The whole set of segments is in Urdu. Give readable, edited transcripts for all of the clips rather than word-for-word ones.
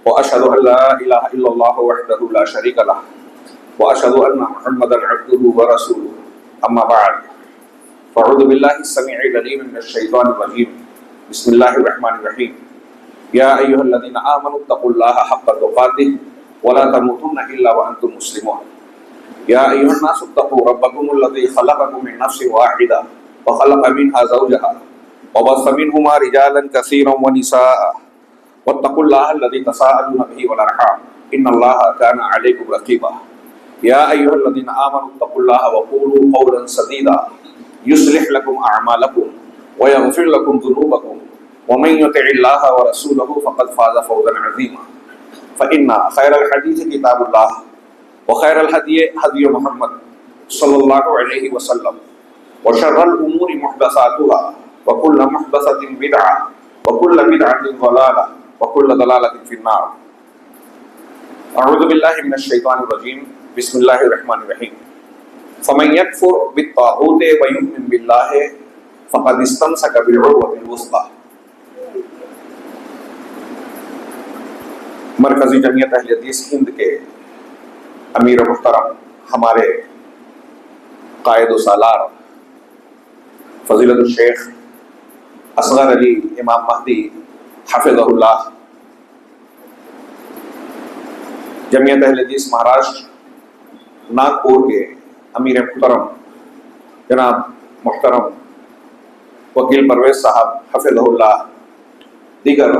وأشهد أن لا إله إلا الله وحده لا شريك له وأشهد أن محمدا عبده ورسوله أما بعد فأعوذ بالله السميع العليم من الشيطان الرجيم بسم الله الرحمن الرحيم يا أيها الذين آمنوا اتقوا الله حق تقاته ولا تموتن إلا وأنتم مسلمون يا أيها الناس اتقوا ربكم الذي خلقكم من نفس واحدة وخلق منها زوجها وبث منهما رجالا كثيرا ونساء واتقوا الله الذي تساءلون به والأرحام إن الله كان عليكم رقيبا يا أيها الذين آمنوا اتقوا الله وقولوا قولا سديدا يصلح لكم أعمالكم ويغفر لكم ذنوبكم ومن يطع الله ورسوله فقد فاز فوزا عظيما فإن خير الحديث كتاب الله وخير الهدي هدي محمد صلى الله عليه وسلم وشر الأمور محدثاتها وكل محدثة بدعة وكل بدعة ضلالة وكل ضلالة في النار أعوذ بالله من الشيطان الرجيم بسم الله الرحمن الرحيم فمن يكفر بالطاغوت ويؤمن بالله فقد استمسك بالعروة الوثقى مرکزی جمعیت اہل حدیث ہند کے امیر محترم ہمارے قائد و سالار فضیلت الشیخ اصغر علی امام مہدی حفظہ اللہ، جمعیت اہل حدیث مہاراشٹر ناگپور کے امیر محترم جناب محترم وکیل پرویز صاحب حفظہ اللہ، دیگر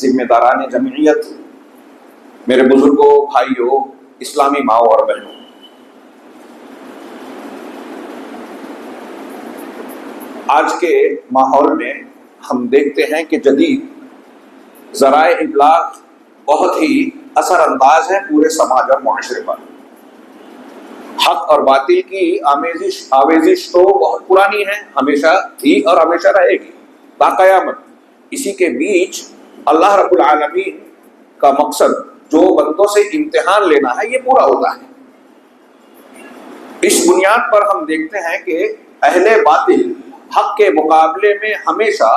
ذمہ داران جمعیت، میرے بزرگوں، بھائیوں، اسلامی ماؤں اور بہنوں، آج کے ماحول میں ہم دیکھتے ہیں کہ جدید ذرائع ابلاغ بہت ہی اثر انداز ہیں پورے سماج اور معاشرے پر۔ حق اور باطل کی آمیزش تو بہت پرانی ہے، ہمیشہ تھی اور ہمیشہ رہے گی تا قیامت۔ اسی کے بیچ اللہ رب العالمین کا مقصد جو بندوں سے امتحان لینا ہے یہ پورا ہوتا ہے۔ اس بنیاد پر ہم دیکھتے ہیں کہ اہل باطل حق کے مقابلے میں ہمیشہ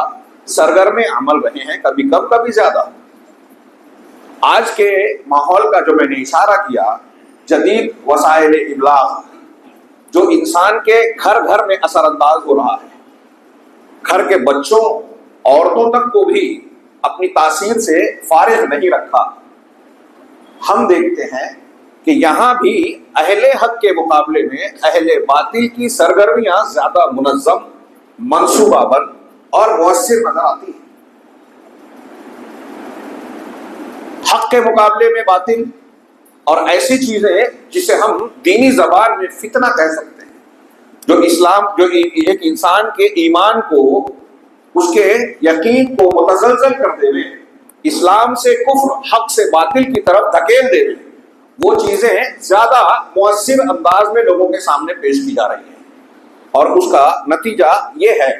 سرگرم عمل رہے ہیں، کبھی کم کبھی زیادہ۔ آج کے ماحول کا جو میں نے اشارہ کیا، جدید وسائل ابلاغ جو انسان کے گھر گھر میں اثر انداز ہو رہا ہے، گھر کے بچوں، عورتوں تک کو بھی اپنی تاثیر سے فارغ نہیں رکھا۔ ہم دیکھتے ہیں کہ یہاں بھی اہل حق کے مقابلے میں اہل باطل کی سرگرمیاں زیادہ منظم، منصوبہ بند اور مؤثر نظر آتی ہیں۔ حق کے مقابلے میں باطل اور ایسی چیزیں جسے ہم دینی زبان میں فتنہ کہہ سکتے ہیں، جو ایک انسان کے ایمان کو، اس کے یقین کو متزلزل کر دے رہے ہیں، اسلام سے کفر، حق سے باطل کی طرف دھکیل دے رہے ہیں، وہ چیزیں زیادہ مؤثر انداز میں لوگوں کے سامنے پیش کی جا رہی ہیں۔ اور اس کا نتیجہ یہ ہے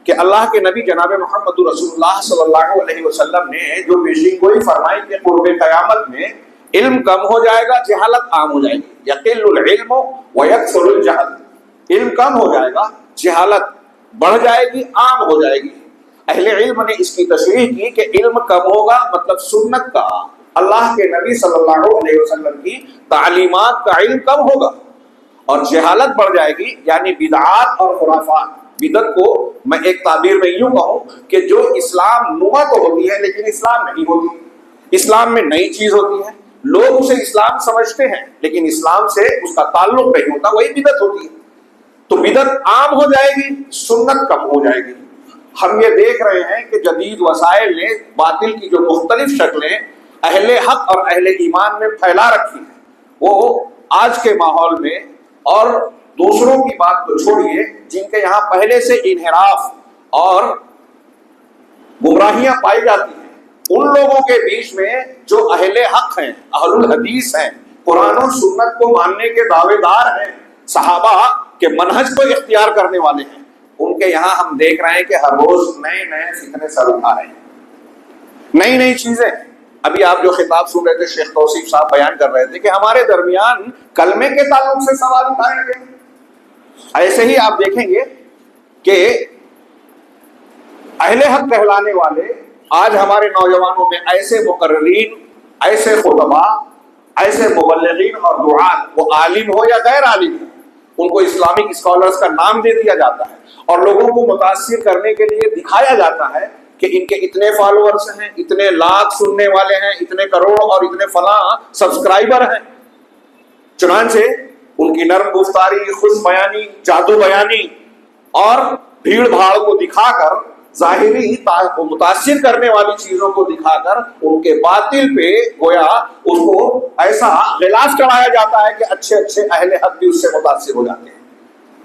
کہ اللہ کے نبی جناب محمد رسول اللہ صلی اللہ علیہ وسلم نے جو پیشین گوئی فرمائی کہ قرب قیامت میں علم کم ہو جائے گا، جہالت عام ہو جائے گی، یقل العلم ویکثر الجہل، علم کم ہو جائے گا، جہالت بڑھ جائے گی، عام ہو جائے گی۔ اہل علم نے اس کی تشریح کی کہ علم کم ہوگا مطلب سنت کا، اللہ کے نبی صلی اللہ علیہ وسلم کی تعلیمات کا علم کم ہوگا، اور جہالت بڑھ جائے گی یعنی بدعات اور خرافات۔ بدعت کو میں ایک تعبیر میں یوں کہوں کہ جو اسلام نما تو ہوتی ہے لیکن اسلام نہیں ہوتی، اسلام میں نئی چیز ہوتی ہے، لوگ اسے اسلام سمجھتے ہیں لیکن اسلام سے اس کا تعلق نہیں ہوتا، وہی بدعت ہوتی ہے۔ تو بدعت عام ہو جائے گی، سنت کم ہو جائے گی۔ ہم یہ دیکھ رہے ہیں کہ جدید وسائل نے باطل کی جو مختلف شکلیں اہل حق اور اہل ایمان میں پھیلا رکھی ہیں، وہ آج کے ماحول میں، اور دوسروں کی بات تو چھوڑیے، جن کے یہاں پہلے سے انحراف اور گمراہیاں پائی جاتی ہیں، ان لوگوں کے بیچ میں جو اہل حق ہیں، اہل الحدیث ہیں، قرآن و سنت کو ماننے کے دعوے دار ہیں، صحابہ کے منہج کو اختیار کرنے والے ہیں، ان کے یہاں ہم دیکھ رہے ہیں کہ ہر روز نئے نئے فتنے سر اٹھا رہے ہیں، نئی نئی چیزیں۔ ابھی آپ جو خطاب سن رہے تھے، شیخ توصیف صاحب بیان کر رہے تھے کہ ہمارے درمیان کلمے کے تعلق سے سوال اٹھائے گئے۔ ایسے ہی آپ دیکھیں گے کہ اہل حق کہلانے والے آج ہمارے نوجوانوں میں ایسے مقررین ایسے خطبہ، ایسے مبلغین اور دعات، وہ عالم ہو یا غیر عالم ہو، ان کو اسلامک اسکالرز کا نام دے دیا جاتا ہے اور لوگوں کو متاثر کرنے کے لیے دکھایا جاتا ہے کہ ان کے اتنے فالوورز ہیں، اتنے لاکھ سننے والے ہیں، اتنے کروڑ اور اتنے فلاں سبسکرائبر ہیں۔ چنانچہ ان کی نرم گفتاری، خوش بیانی، جادو بیانی اور بھیڑ بھاڑ کو دکھا کر، ظاہری متاثر کرنے والی چیزوں کو دکھا کر ان کے باطل پہ گویا اس کو ایسا غلاف چڑھایا جاتا ہے کہ اچھے اچھے اہل حق بھی اس سے متاثر ہو جاتے ہیں۔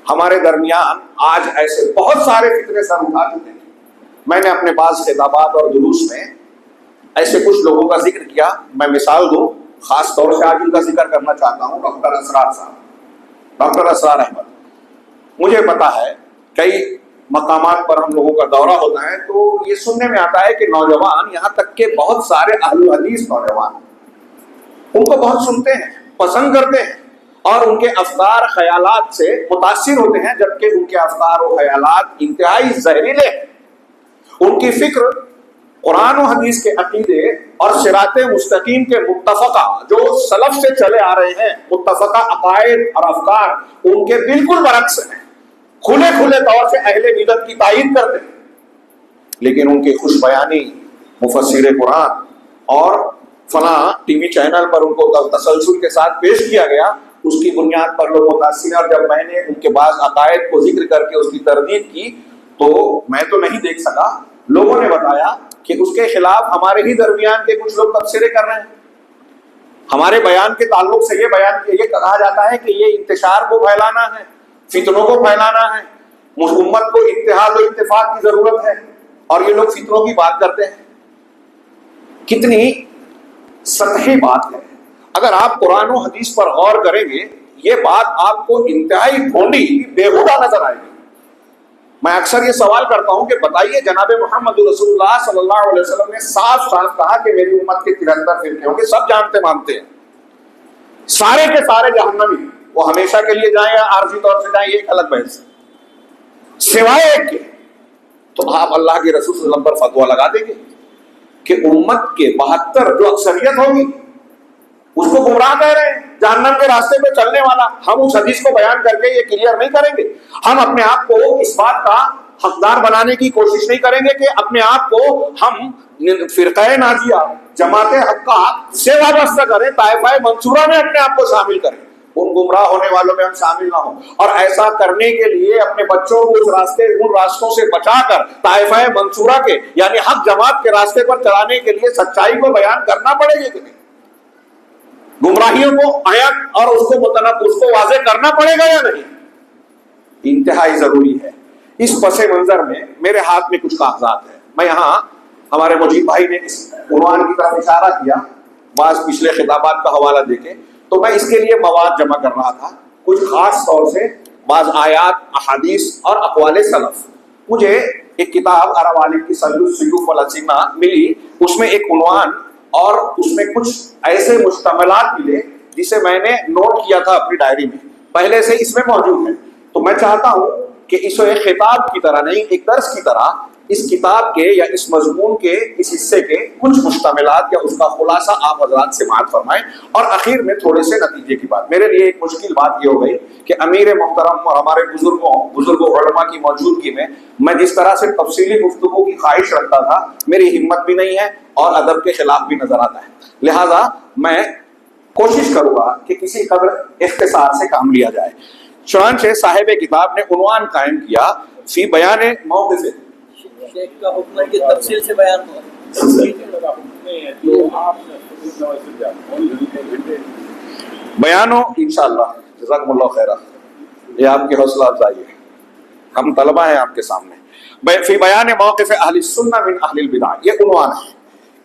ہمارے درمیان آج ایسے بہت سارے فتنے سر اٹھا چکے ہیں۔ میں نے اپنے بعض خطابات اور دروس میں ایسے کچھ لوگوں کا ذکر کیا، میں مثال دوں، خاص طور سے آج ان کا ذکر کرنا چاہتا ہوں، ڈاکٹر اسرار صاحب، ڈاکٹر اسرار احمد۔ مجھے پتا ہے کئی مقامات پر ہم لوگوں کا دورہ ہوتا ہے تو یہ سننے میں آتا ہے کہ نوجوان، یہاں تک کہ بہت سارے اہل حدیث نوجوان ان کو بہت سنتے ہیں، پسند کرتے ہیں اور ان کے افکار خیالات سے متاثر ہوتے ہیں، جبکہ ان کے افکار و خیالات انتہائی زہریلے ہیں۔ ان کی فکر قرآن و حدیث کے عقیدے اور صراط مستقیم کے متفقہ، جو سلف سے چلے آ رہے ہیں متفقہ عقائد اور افکار، ان کے بالکل برعکس ہیں، کھلے کھلے طور سے اہل بدعت کی تائید کرتے ہیں۔ لیکن ان کی خوش بیانی، مفسر قرآن اور فلاں ٹی وی چینل پر ان کو تسلسل کے ساتھ پیش کیا گیا، اس کی بنیاد پر لوگ متاثر ہیں۔ اور جب میں نے ان کے بعض عقائد کو ذکر کر کے اس کی تردید کی تو میں تو نہیں دیکھ سکا، لوگوں نے بتایا کہ اس کے خلاف ہمارے ہی درمیان کے کچھ لوگ تبصرے کر رہے ہیں۔ ہمارے بیان کے تعلق سے یہ کہا جاتا ہے کہ یہ انتشار کو پھیلانا ہے، فتنوں کو پھیلانا ہے، امت کو اتحاد و اتفاق کی ضرورت ہے، اور یہ لوگ فتنوں کی بات کرتے ہیں۔ کتنی سطحی بات ہے۔ اگر آپ قرآن و حدیث پر غور کریں گے، یہ بات آپ کو انتہائی ڈھونڈی، بےہودہ نظر آئے گی۔ میں اکثر یہ سوال کرتا ہوں کہ بتائیے، جناب محمد رسول اللہ صلی اللہ علیہ وسلم نے صاف صاف کہا کہ میری امت کے 73 فرقے ہوں گے، سب جانتے مانتے ہیں، سارے کے سارے جہنمی، وہ ہمیشہ کے لیے جائیں یا عارضی طور سے جائیں، یہ ایک الگ بحث ہے، سوائے ایک کے۔ تو آپ اللہ کے رسول صلی اللہ علیہ وسلم پر فتویٰ لگا دیں گے کہ امت کے 72 جو اکثریت ہوگی اس کو گمراہ کہہ رہے ہیں، جہنم کے راستے پہ چلنے والا۔ ہم اس حدیث کو بیان کر کے یہ کلیئر نہیں کریں گے، ہم اپنے آپ کو اس بات کا حقدار بنانے کی کوشش نہیں کریں گے کہ اپنے آپ کو ہم فرقہ ناجیہ، جماعت حقہ سے وابستہ کریں، طائفہ منصورہ میں اپنے آپ کو شامل کریں، ان گمراہ ہونے والوں میں ہم شامل نہ ہوں۔ اور ایسا کرنے کے لیے اپنے بچوں کو ان راستوں سے بچا کر طائفہ منصورہ کے یعنی حق جماعت کے راستے پر چلانے کے لیے سچائی کو بیان کرنا پڑے گی کہ نہیں؟ گمراہیوں کو آیت اور اس کو واضح کرنا پڑے گا یا نہیں؟ انتہائی ضروری ہے۔ اس پس منظر میں میرے ہاتھ میں کچھ کاغذات ہیں، میں یہاں ہمارے مجید بھائی نے اس عنوان کی طرف اشارہ کیا بعض پچھلے خطابات کا حوالہ دے کے، تو میں اس کے لیے مواد جمع کر رہا تھا، کچھ خاص طور سے بعض آیات، احادیث اور اقوال سلف۔ مجھے ایک کتاب عرب عالم کی سلو السیوف والاسنہ ملی، اس میں ایک عنوان اور اس میں کچھ ایسے مشتملات ملے جسے میں نے نوٹ کیا تھا اپنی ڈائری میں، پہلے سے اس میں موجود ہے۔ تو میں چاہتا ہوں کہ اس کو ایک خطاب کی طرح نہیں، ایک درس کی طرح اس کتاب کے یا اس مضمون کے اس حصے کے کچھ مشتملات یا اس کا خلاصہ آپ حضرات سماعت فرمائیں، اور آخر میں تھوڑے سے نتیجے کی بات۔ میرے لیے ایک مشکل بات یہ ہو گئی کہ امیر محترم اور ہمارے بزرگوں علماء کی موجودگی میں جس طرح سے تفصیلی گفتگو کی خواہش رکھتا تھا، میری ہمت بھی نہیں ہے اور ادب کے خلاف بھی نظر آتا ہے، لہذا میں کوشش کروں گا کہ کسی قدر اختصار سے کام لیا جائے۔ چنانچہ صاحب کتاب نے عنوان قائم کیا فی بیان موقف، شیخ کا حکم ہے کہ تفصیل سے بیان ہو۔ بیانو انشاءاللہ، جزاکم اللہ خیرہ، یہ آپ کی حوصلہ افزائی ہے، ہم طلبہ ہیں آپ کے سامنے۔ فی بیان موقف اہل السنہ من اہل البدع، یہ عنوان ہے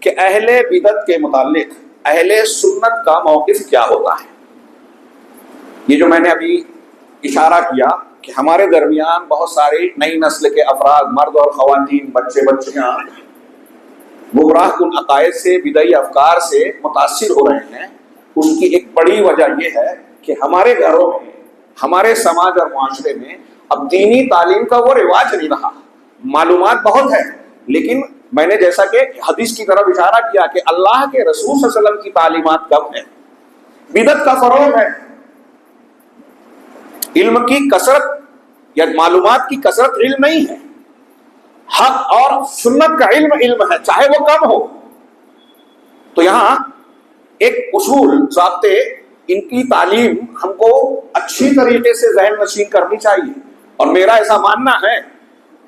کہ اہل بدعت کے متعلق اہل سنت کا موقف کیا ہوتا ہے۔ یہ جو میں نے ابھی اشارہ کیا کہ ہمارے درمیان بہت ساری نئی نسل کے افراد، مرد اور خواتین، بچے بچیاں گمراہ کن عقائد سے، بدعی افکار سے متاثر ہو رہے ہیں، اس کی ایک بڑی وجہ یہ ہے کہ ہمارے گھروں میں، ہمارے سماج اور معاشرے میں اب دینی تعلیم کا وہ رواج نہیں رہا۔ معلومات بہت ہے لیکن میں نے جیسا کہ حدیث کی طرف اشارہ کیا کہ اللہ کے رسول صلی اللہ علیہ وسلم کی تعلیمات کم ہے، بدعت کا فروغ ہے، علم کی کثرت یا معلومات کی کثرت علم نہیں ہے، حق اور سنت کا علم ہے، چاہے وہ کم ہو۔ تو یہاں ایک اصول ضابطے، ان کی تعلیم ہم کو اچھی طریقے سے ذہن نشین کرنی چاہیے، اور میرا ایسا ماننا ہے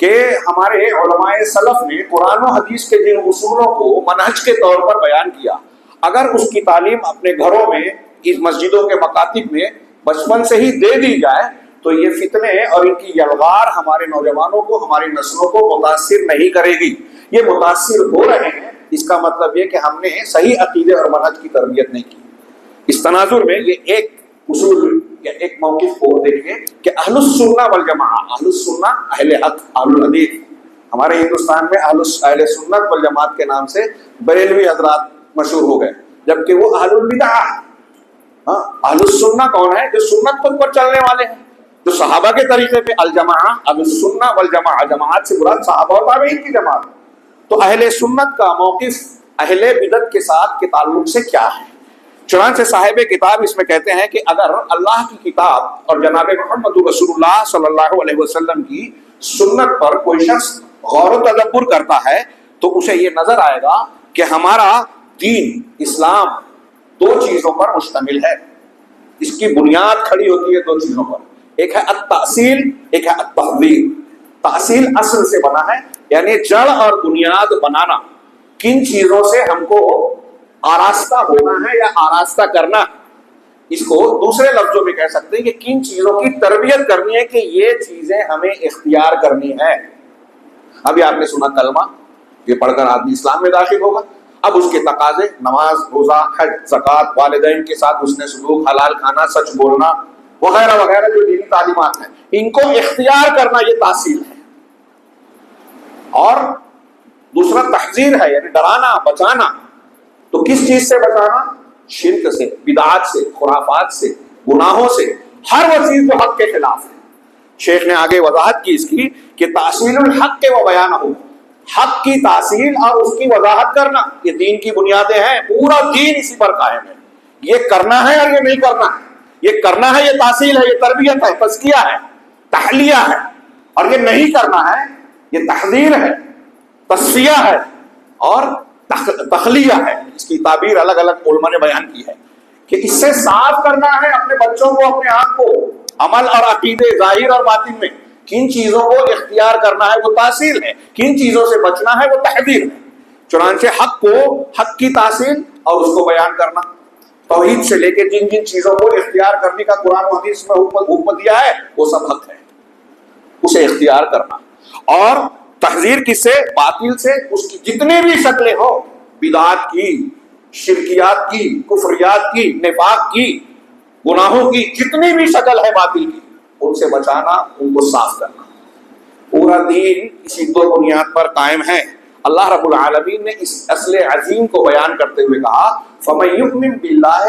کہ ہمارے علماء سلف نے قرآن و حدیث کے جن اصولوں کو منہج کے طور پر بیان کیا، اگر اس کی تعلیم اپنے گھروں میں، اس مسجدوں کے مکاتب میں بچپن سے ہی دے دی جائے تو یہ فتنے اور ان کی یلغار ہمارے نوجوانوں کو، ہماری نسلوں کو متاثر نہیں کرے گی۔ یہ متاثر ہو رہے ہیں، اس کا مطلب یہ کہ ہم نے صحیح عقیدے اور منہج کی تربیت نہیں کی۔ اس تناظر میں یہ ایک اصول یا ایک موقف کو دیکھیں کہ اہل السنہ والجماعہ، اہل السنہ اہل حق، اہل الحدیث، ہمارے ہندوستان میں اہل سنت والجماعت کے نام سے بریلوی حضرات مشہور ہو گئے، جبکہ وہ اہل البدع۔ اہل السنہ کون ہے؟ جو سنت پر چلنے والے ہیں، جو صحابہ کے طریقے پہ۔ الجماعہ، اہل السنہ والجماعہ، جماعت سے مراد صحابہ و تابعین کی جماعت۔ تو اہل سنت کا موقف اہل بدعت کے ساتھ کے تعلق سے کیا ہے؟ چنانچہ صاحب کتاب اس میں کہتے ہیں کہ اگر اللہ کی کتاب اور جناب محمد رسول اللہ صلی اللہ علیہ وسلم کی سنت پر کوئی شخص غور و تدبر کرتا ہے تو اسے یہ نظر آئے گا کہ ہمارا دین اسلام دو چیزوں پر مشتمل ہے، اس کی بنیاد کھڑی ہوتی ہے دو چیزوں پر، ایک ہے التأصیل، ایک ہے التحویل۔ تأصیل اصل سے بنا ہے، یعنی جڑ اور بنیاد بنانا، کن چیزوں سے ہم کو آراستہ ہونا ہے یا آراستہ کرنا، اس کو دوسرے لفظوں میں کہہ سکتے ہیں کہ کن چیزوں کی تربیت کرنی ہے کہ یہ چیزیں ہمیں اختیار کرنی ہے۔ ابھی آپ نے سنا کلمہ، یہ پڑھ کر آدمی اسلام میں داخل ہوگا، اب اس کے تقاضے نماز، روزہ، حج، زکوٰۃ، والدین کے ساتھ حسن سلوک، حلال کھانا، سچ بولنا وغیرہ وغیرہ جو دینی تعلیمات ہیں، ان کو اختیار کرنا یہ تحصیل ہے۔ اور دوسرا تحذیر ہے، یعنی ڈرانا، بچانا۔ تو کس چیز سے بچانا؟ شرک سے، بدعات سے، خرافات سے، گناہوں سے، ہر وہ چیز جو حق کے خلاف ہے۔ شیخ نے آگے وضاحت کی اس کی کہ تحصیل الحق و بیانہ، حق کی تحصیل اور اس کی وضاحت کرنا، یہ دین کی بنیادیں ہیں، پورا دین اسی پر قائم ہے۔ یہ کرنا ہے اور یہ نہیں کرنا ہے، یہ کرنا ہے، یہ تحصیل ہے، یہ تربیت ہے، تزکیہ ہے، تحلیہ ہے، اور یہ نہیں کرنا ہے، یہ تحذیر ہے، تصفیہ ہے اور تخلیہ ہے۔ اس کی تعبیر الگ الگ علماء نے بیان کی ہے کہ اس سے صاف کرنا ہے اپنے بچوں کو، اپنے آپ کو، عمل اور عقیدے ظاہر اور باطن میں کن چیزوں کو اختیار کرنا ہے وہ تحصیل ہے، کن چیزوں سے بچنا ہے وہ تحذیر ہے۔ چنانچہ حق کو، حق کی تحصیل اور اس کو بیان کرنا، توحید سے لے کے جن جن چیزوں کو اختیار کرنے کا قرآن و حدیث میں حکم دیا ہے وہ سب حق ہے، اسے اختیار کرنا۔ اور تحذیر کس سے؟ باطل سے، اس کی جتنے بھی شکلیں ہو، بدعات کی، شرکیات کی، کفریات کی، نفاق کی، گناہوں کی، جتنی بھی شکل ہے باطل کی، ان سے بچانا، ان کو صاف کرنا۔ پورا دین اسی دو بنیاد پر قائم ہے۔ اللہ رب العالمین نے اس اصل عظیم کو بیان کرتے ہوئے کہا فَمَن يُؤْمِن بِاللَّهِ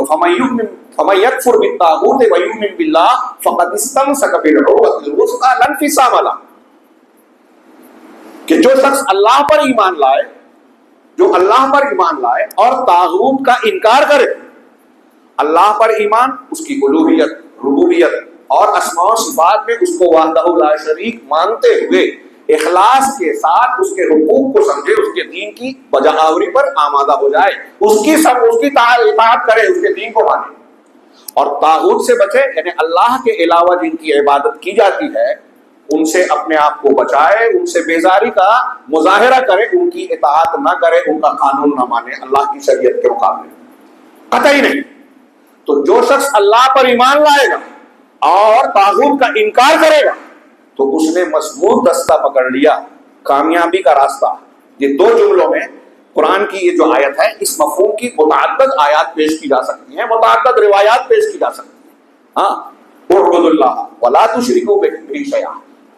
فَمَن يَكْفُرْ بِالطَّاغُوتِ وَيُؤْمِن بِاللَّهِ فَقَدِ اسْتَمْسَكَ بِالْعُرْوَةِ الْوُثْقَىٰ لَا انفِصَامَ لَهَا، کہ جو شخص اللہ پر ایمان لائے، جو اللہ پر ایمان لائے اور طاغوت کا انکار کرے، اللہ پر ایمان، اس کی الوہیت، ربوبیت اور اسماء و صفات میں اس کو وحدہ لا شریک مانتے ہوئے اخلاص کے ساتھ اس کے حقوق کو سمجھے، اس کے دین کی بجا آوری پر آمادہ ہو جائے، اس کی اطاعت کرے، اس کے دین کو مانے اور طاغوت سے بچے، یعنی اللہ کے علاوہ جن کی عبادت کی جاتی ہے ان سے اپنے آپ کو بچائے، ان سے بیزاری کا مظاہرہ کرے، ان کی اطاعت نہ کرے، ان کا قانون نہ مانے اللہ کی شریعت کے مقابلے، قطعی نہیں۔ تو جو شخص اللہ پر ایمان لائے گا اور طاغوت کا انکار کرے گا تو اس نے مضبوط دستہ پکڑ لیا، کامیابی کا راستہ۔ یہ دو جملوں میں قرآن کی یہ جو آیت ہے، اس مفہوم کی متعدد آیات پیش کی جا سکتی ہیں، متعدد روایات پیش کی جا سکتی ہیں۔ ہاں، اعبدوا اللہ ولا تشرکوا بہ شیئا،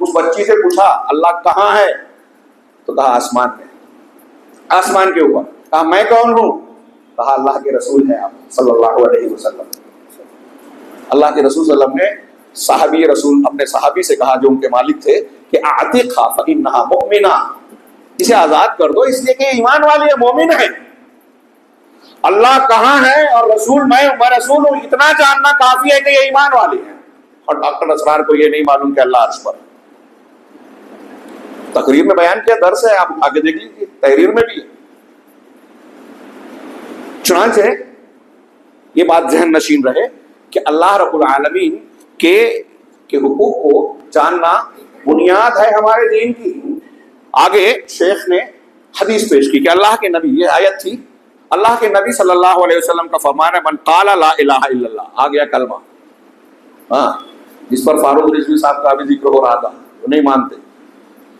اس بچی سے پوچھا اللہ کہاں ہے، تو کہا آسمان میں، آسمان کے اوپر۔ کہا میں کون ہوں، کہا اللہ کے رسول ہیں آپ صلی اللہ علیہ وسلم۔ اللہ کے رسول صلی اللہ علیہ وسلم نے صحابی رسول اپنے صحابی سے کہا جو ان کے مالک تھے کہ اعتقھا فانھا مؤمنہ، اسے آزاد کر دو اس لیے کہ ایمان والی ہے، مومن ہے۔ اللہ کہاں ہے اور رسول میں رسول ہوں، اتنا جاننا کافی ہے کہ یہ ایمان والی ہے۔ اور ڈاکٹر اسرار کو یہ نہیں معلوم کہ اللہ عرش پر۔ تقریر میں بیان کیا، درس ہے، آپ آگے دیکھ لیجیے، تحریر میں بھی ہے۔ چنانچہ یہ بات ذہن نشین رہے کہ اللہ رب العالمین کے حقوق کو جاننا بنیاد ہے ہمارے دین کی۔ آگے شیخ نے حدیث پیش کی کہ اللہ کے نبی، یہ آیت تھی، اللہ کے نبی صلی اللہ علیہ وسلم کا فرمان ہے من قال لا الہ الا اللہ، آ گیا کلمہ، ہاں جس پر فاروق رضوی صاحب کا بھی ذکر ہو رہا تھا، وہ نہیں مانتے۔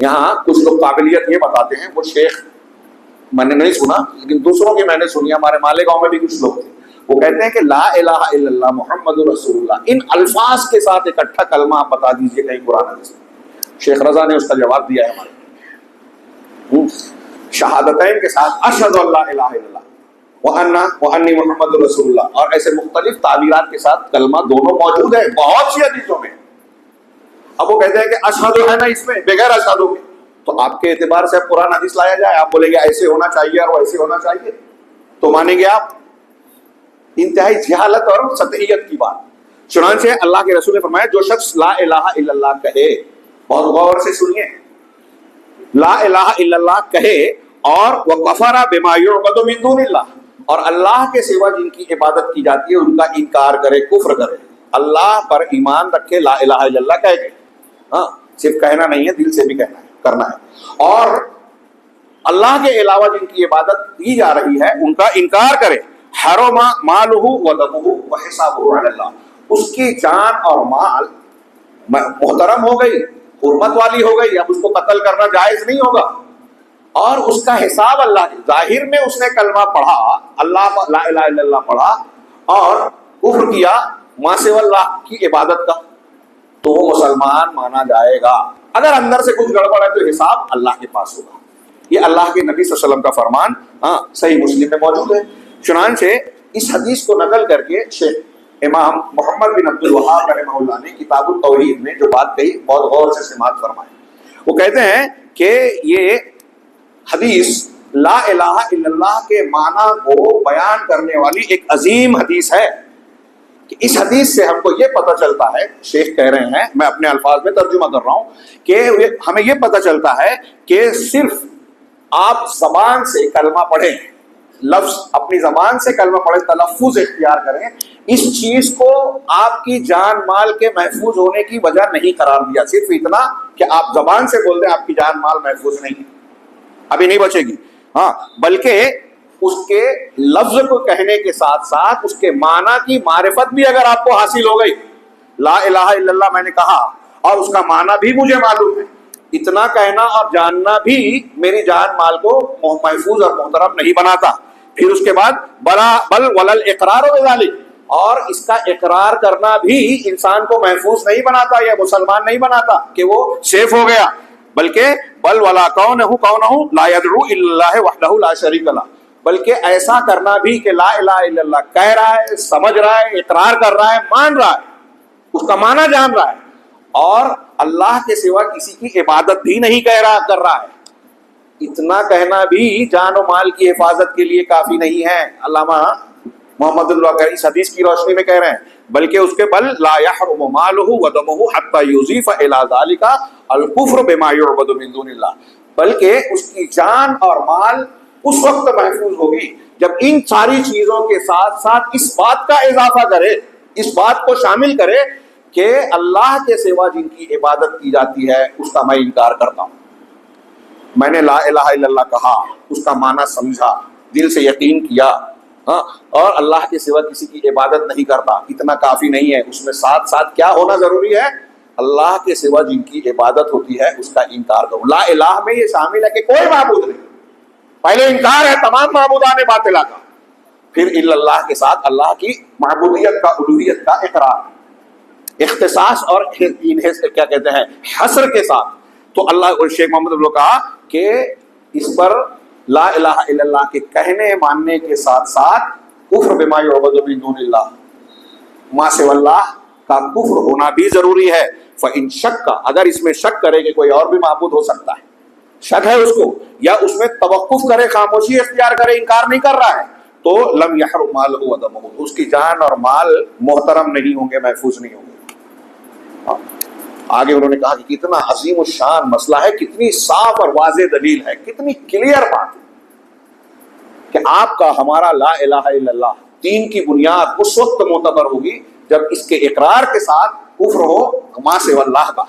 یہاں کچھ لوگ قابلیت یہ بتاتے ہیں، وہ شیخ میں نے نہیں سنا لیکن دوسروں کی میں نے سنی، ہمارے مالیگاؤں میں بھی کچھ لوگ تھے، وہ کہتے ہیں کہ لا الہ الا اللہ محمد رسول اللہ، ان الفاظ کے ساتھ اکٹھا کلمہ آپ بتا دیجئے کہیں قرآن حدیث میں۔ شیخ رضا نے اس کا جواب دیا ہے ہمارے شہادتین کے ساتھ اشہد ان لا الہ الا اللہ وانی محمد رسول اللہ، اور ایسے مختلف تعبیرات کے ساتھ کلمہ دونوں موجود ہے بہت سی حدیثوں میں۔ اب وہ کہتے ہیں کہ اشہد ہے نا اس میں، بغیر اشہد کے، تو آپ کے اعتبار سے اب قرآن حدیث لایا جائے، آپ بولیں گے ایسے ہونا چاہیے اور ویسے ہونا چاہیے، تو مانیں گے آپ؟ انتہائی جہالت اور سطحیت کی بات۔ چنانچہ اللہ کے رسول نے فرمایا جو شخص لا الہ الا اللہ کہے، بہت غور سے سنیے، لا الہ الا اللہ کہے اور وکفر بما یعبد من دون اللہ، اور اللہ کے سوا جن کی عبادت کی جاتی ہے ان کا انکار کرے، کفر کرے، اللہ پر ایمان رکھے، لا الہ الا اللہ کہہ کے، ہاں صرف کہنا نہیں ہے، دل سے بھی کہنا ہے، کرنا ہے، اور اللہ کے علاوہ جن کی عبادت کی جا رہی ہے ان کا انکار کرے، حرم مالہ ودمہ وحسابہ علی اللہ، اس کی جان اور مال محترم ہو گئی، حرمت والی ہو گئی، اب اس کو قتل کرنا جائز نہیں ہوگا، اور اس کا حساب اللہ نے، ظاہر میں اس نے کلمہ پڑھا، اللہ لا الہ الا اللہ پڑھا اور کفر کیا ما سوی اللہ کی عبادت کا، تو وہ مسلمان مانا جائے گا۔ اگر اندر سے کچھ گڑبڑ ہے تو حساب اللہ کے پاس ہوگا۔ یہ اللہ کے نبی صلی اللہ علیہ وسلم کا فرمان صحیح مسلم میں موجود ہے۔ چنانچہ اس حدیث کو نقل کر کے شیخ امام محمد بن عبد الوہاب رحمہ اللہ نے کتاب التوحید میں جو بات کہی بہت غور سے سماعت فرمائے۔ وہ کہتے ہیں کہ یہ حدیث لا الہ الا اللہ کے معنی کو بیان کرنے والی ایک عظیم حدیث ہے، کہ اس حدیث سے ہم کو یہ پتہ چلتا ہے، شیخ کہہ رہے ہیں، میں اپنے الفاظ میں ترجمہ کر رہا ہوں، کہ ہمیں یہ پتہ چلتا ہے کہ صرف آپ زبان سے کلمہ پڑھیں، لفظ اپنی زبان سے کلمہ پڑھیں، تلفظ اختیار کریں، اس چیز کو آپ کی جان مال کے محفوظ ہونے کی وجہ نہیں قرار دیا، صرف اتنا کہ آپ زبان سے بول دیں آپ کی جان مال محفوظ نہیں، ابھی نہیں بچے گی، ہاں، بلکہ اس کے لفظ کو کہنے کے ساتھ ساتھ اس کے معنی کی معرفت بھی اگر آپ کو حاصل ہو گئی، لا الہ الا اللہ میں نے کہا اور اس کا معنی بھی مجھے معلوم ہے، اتنا کہنا اور جاننا بھی میری جان مال کو محفوظ اور محترم نہیں بناتا۔ پھر اس کے بعد بل ولل اقرار بذلک، اور اس کا اقرار کرنا بھی انسان کو محفوظ نہیں بناتا یا مسلمان نہیں بناتا کہ وہ سیف ہو گیا، بلکہ بل ولا کونہ لا يدعو الا اللہ وحدہ لا شریک لہ، بلکہ ایسا کرنا بھی کہ لا الہ الا اللہ کہہ رہا ہے، سمجھ رہا ہے، اقرار کر رہا ہے، مان رہا ہے، اس کا معنی جان رہا ہے، اور اللہ کے سوا کسی کی عبادت بھی نہیں کر رہا ہے، اتنا کہنا بھی جان و مال کی حفاظت کے لیے کافی نہیں ہے۔ علامہ محمد اللہ اس حدیث کی روشنی میں کہہ رہے ہیں بلکہ اس کے بل لا يحرم مالہ ودمہ حتی یضیف الی ذلک الکفر بما یعبد من دون اللہ، بلکہ اس کی جان اور مال اس وقت محفوظ ہوگی جب ان ساری چیزوں کے ساتھ ساتھ اس بات کا اضافہ کرے، اس بات کو شامل کرے کہ اللہ کے سوا جن کی عبادت کی جاتی ہے اس کا میں انکار کرتا ہوں، میں نے لا الہ الا اللہ کہا، اس کا معنی سمجھا، دل سے یقین کیا، اور اللہ کے سوا کسی کی عبادت نہیں کرتا، اتنا کافی نہیں ہے، اس میں ساتھ ساتھ کیا ہونا ضروری ہے؟ اللہ کے سوا جن کی عبادت ہوتی ہے اس کا انکار کرو۔ لا الہ میں یہ شامل ہے کہ کوئی معبود نہیں، پہلے انکار ہے تمام معبودان باطلہ کا، پھر الا اللہ کے ساتھ اللہ کی معبودیت کا، الوہیت کا اقرار۔ اختصاص اور کیا کہتے ہیں حصر کے ساتھ. تو اللہ اور شیخ محمد نے کہا کہ اس پر لا الہ الا اللہ کے کہنے ماننے کے ساتھ ساتھ کفر بما یعبد من دون اللہ، ما سوى اللہ کا کفر ہونا بھی ضروری ہے. فإن شک، اگر اس میں شک کرے کہ کوئی اور بھی معبود ہو سکتا ہے، شک ہے اس کو، یا اس میں توقف کرے، خاموشی اختیار کرے، انکار نہیں کر رہا ہے، تو لم یحرم مالہ و دمہ، اس کی جان اور مال محترم نہیں ہوں گے، محفوظ نہیں ہوں گے. آگے انہوں نے کہا کہ کتنا عظیم الشان مسئلہ ہے، کتنی صاف اور واضح دلیل ہے، کتنی کلیئر بات ہے کہ آپ کا ہمارا لا الہ الا اللہ دین کی بنیاد اس وقت معتبر ہوگی جب اس کے اقرار کے ساتھ کفر ہو ما سوى اللہ کا.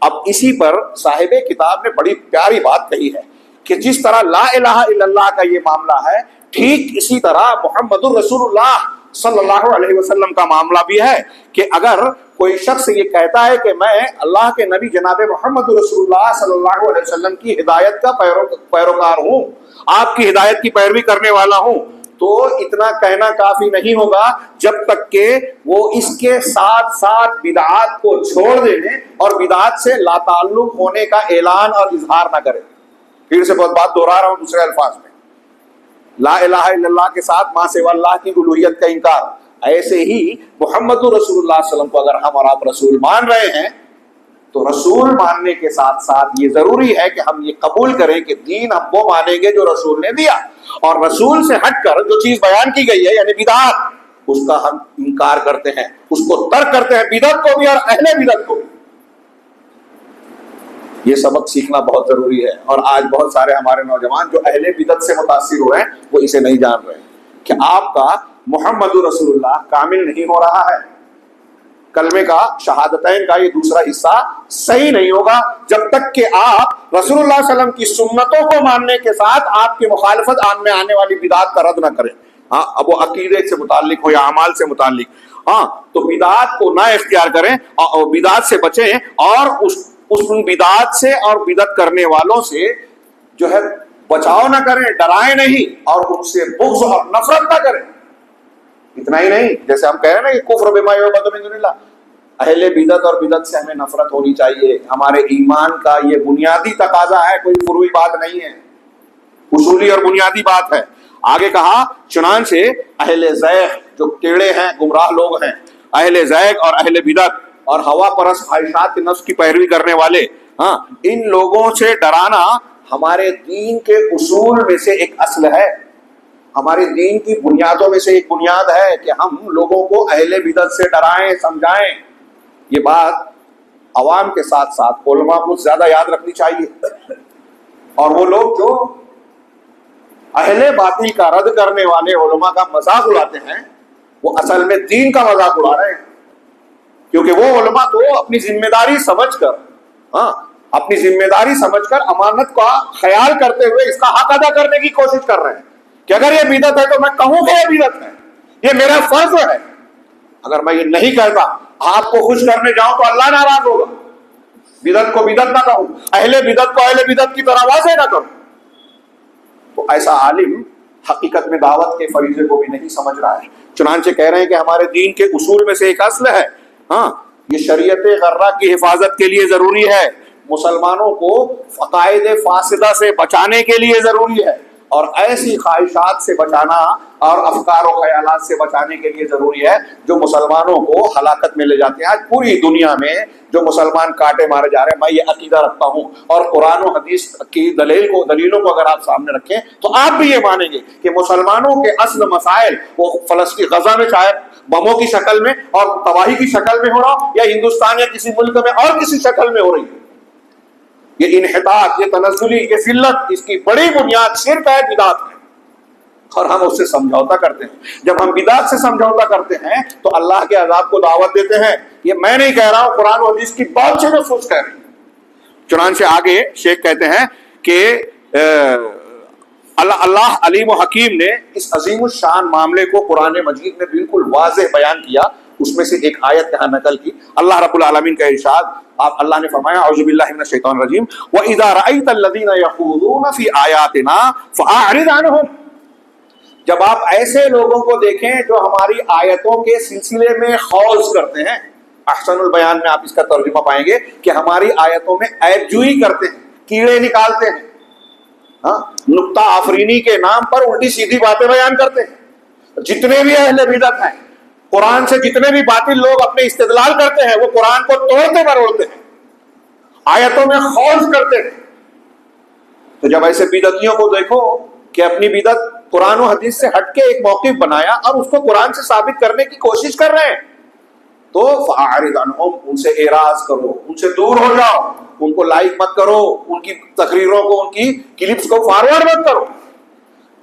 اب اسی پر صاحب کتاب نے بڑی پیاری بات کہی ہے کہ جس طرح لا الہ الا اللہ کا یہ معاملہ ہے، ٹھیک اسی طرح محمد الرسول اللہ صلی اللہ علیہ وسلم کا معاملہ بھی ہے کہ اگر کوئی شخص یہ کہتا ہے کہ میں اللہ کے نبی جناب محمد رسول اللہ صلی اللہ علیہ وسلم کی ہدایت کا پیروکار ہوں، آپ کی ہدایت کی پیروی کرنے والا ہوں، تو اتنا کہنا کافی نہیں ہوگا جب تک کہ وہ اس کے ساتھ ساتھ بدعات کو چھوڑ دینے اور بدعات سے لا تعلق ہونے کا اعلان اور اظہار نہ کرے. پھر سے بہت بات دوہرا رہا ہوں دوسرے الفاظ میں، لا الہ الا اللہ کے ساتھ ما سوى اللہ کی الوہیت کا انکار. ایسے ہی محمد رسول اللہ صلی اللہ علیہ وسلم کو اگر ہم اور آپ رسول مان رہے ہیں تو رسول ماننے کے ساتھ ساتھ یہ ضروری ہے کہ ہم یہ قبول کریں کہ دین ہم وہ مانیں گے جو رسول نے دیا، اور رسول سے ہٹ کر جو چیز بیان کی گئی ہے یعنی بدعت، اس کا ہم انکار کرتے ہیں، اس کو ترک کرتے ہیں، بدعت کو بھی اور اہل بدعت کو بھی. یہ سبق سیکھنا بہت ضروری ہے، اور آج بہت سارے ہمارے نوجوان جو اہل بدعت سے متاثر ہو رہے ہیں وہ اسے نہیں جان رہے ہیں کہ آپ کا محمد رسول اللہ کامل نہیں ہو رہا ہے. کلمے کا، شہادتین کا یہ دوسرا حصہ صحیح نہیں ہوگا جب تک کہ آپ رسول اللہ صلی اللہ علیہ وسلم کی سنتوں کو ماننے کے ساتھ آپ کی مخالفت میں آنے والی بدعات کا رد نہ کریں. ہاں، اب وہ عقیدے سے متعلق ہو یا اعمال سے متعلق، ہاں تو بدعات کو نہ اختیار کریں اور بدعات سے بچیں، اور اس بدعات سے اور بدعت کرنے والوں سے جو ہے بچاؤ نہ کریں، ڈرائیں نہیں، اور ان سے بغض اور نفرت نہ کریں. اتنا ہی نہیں، جیسے ہم کہہ رہے ہیں نا کہ کفر بما یعبد من دون اللہ، اہل بدعت اور بدعت سے ہمیں نفرت ہونی چاہیے. ہمارے ایمان کا یہ بنیادی تقاضا ہے، کوئی فروعی بات نہیں ہے، اصولی اور بنیادی بات ہے. آگے کہا چنانچہ اہل زیغ جو ٹیڑے ہیں، گمراہ لوگ ہیں، اہل زیغ اور اہل بدعت اور ہوا پرست خواہشات نفس کی پیروی کرنے والے، ہاں ان لوگوں سے ڈرانا ہمارے دین کے اصول میں سے ایک اصل ہے، ہمارے دین کی بنیادوں میں سے ایک بنیاد ہے کہ ہم لوگوں کو اہل بدعت سے ڈرائیں، سمجھائیں. یہ بات عوام کے ساتھ ساتھ علماء کو زیادہ یاد رکھنی چاہیے. اور وہ لوگ جو اہل باطل کا رد کرنے والے علماء کا مذاق اڑاتے ہیں وہ اصل میں دین کا مذاق اڑا رہے ہیں، کیونکہ وہ علماء تو اپنی ذمہ داری سمجھ کر، اپنی ذمہ داری سمجھ کر امانت کا خیال کرتے ہوئے اس کا حق ادا کرنے کی کوشش کر رہے ہیں کہ اگر یہ بدعت ہے تو میں کہوں کہ یہ بدعت ہے، یہ میرا فرض ہے. اگر میں یہ نہیں کہتا، آپ کو خوش کرنے جاؤں تو اللہ ناراض ہوگا. بدعت کو بدعت نہ کہوں، اہل بدعت کو اہل بدعت کی طرح واضح نہ کروں. تو ایسا عالم حقیقت میں دعوت کے فریضے کو بھی نہیں سمجھ رہا ہے. چنانچہ کہہ رہے ہیں کہ ہمارے دین کے اصول میں سے ایک اصل ہے، ہاں یہ شریعت غرہ کی حفاظت کے لیے ضروری ہے، مسلمانوں کو عقائد فاسدہ سے بچانے کے لیے ضروری ہے، اور ایسی خواہشات سے بچانا اور افکار و خیالات سے بچانے کے لیے ضروری ہے جو مسلمانوں کو ہلاکت میں لے جاتے ہیں. آج پوری دنیا میں جو مسلمان کاٹے مارے جا رہے ہیں، میں یہ عقیدہ رکھتا ہوں، اور قرآن و حدیث کی دلیلوں کو اگر آپ سامنے رکھیں تو آپ بھی یہ مانیں گے کہ مسلمانوں کے اصل مسائل وہ فلسطین، غزہ میں چاہے بموں کی شکل میں اور تباہی کی شکل میں ہو رہا ہو، یا ہندوستان یا کسی ملک میں اور کسی شکل میں ہو رہی ہے، یہ انحطاط، یہ تنزلی، یہ ذلت، اس کی بڑی بنیاد شرک ہے، بدعت ہے، اور ہم اس سے سمجھوتا کرتے ہیں. جب ہم بدعت سے سمجھوتا کرتے ہیں تو اللہ کے عذاب کو دعوت دیتے ہیں. یہ میں نہیں کہہ رہا ہوں، قرآن و حدیث کی بہت سے نصوص کہہ رہی ہیں. چنانچہ آگے شیخ کہتے ہیں کہ اللہ علیم و حکیم نے اس عظیم الشان معاملے کو قرآن مجید میں بالکل واضح بیان کیا. اس میں سے ایک آیت یہاں نقل کی. اللہ رب العالمین کا ارشاد، اللہ نے فرمایا اعوذ باللہ من الشیطان الرجیم وَإِذَا رَأَيْتَ الَّذِينَ يَخُوضُونَ فِي آيَاتِنَا فَأَعْرِضْ عَنْهُمْ. جب آپ ایسے لوگوں کو دیکھیں جو ہماری آیتوں کے سلسلے میں خوض کرتے ہیں، احسن البیان میں آپ اس کا ترجمہ پائیں گے کہ ہماری آیتوں میں عیب جوئی کرتے ہیں، کیڑے نکالتے ہیں، ہاں، نکتہ آفرینی کے نام پر الٹی سیدھی باتیں بیان کرتے ہیں۔ جتنے بھی اہل بدعت ہیں، قرآن سے جتنے بھی باطل لوگ اپنے استدلال کرتے ہیں، وہ قرآن کو توڑتے مروڑتے ہیں، آیتوں میں خوض کرتے ہیں۔ تو جب ایسے بدعتیوں کو دیکھو کہ اپنی بدعت قرآن و حدیث سے ہٹ کے ایک موقف بنایا اور اس کو قرآن سے ثابت کرنے کی کوشش کر رہے ہیں، تو فَأَعْرِضْ عَنْهُمْ، ان سے اعراض کرو، ان سے دور ہو جاؤ، ان کو لائک مت کرو، ان کی تقریروں کو، ان کی کلپس کو فارورڈ مت کرو،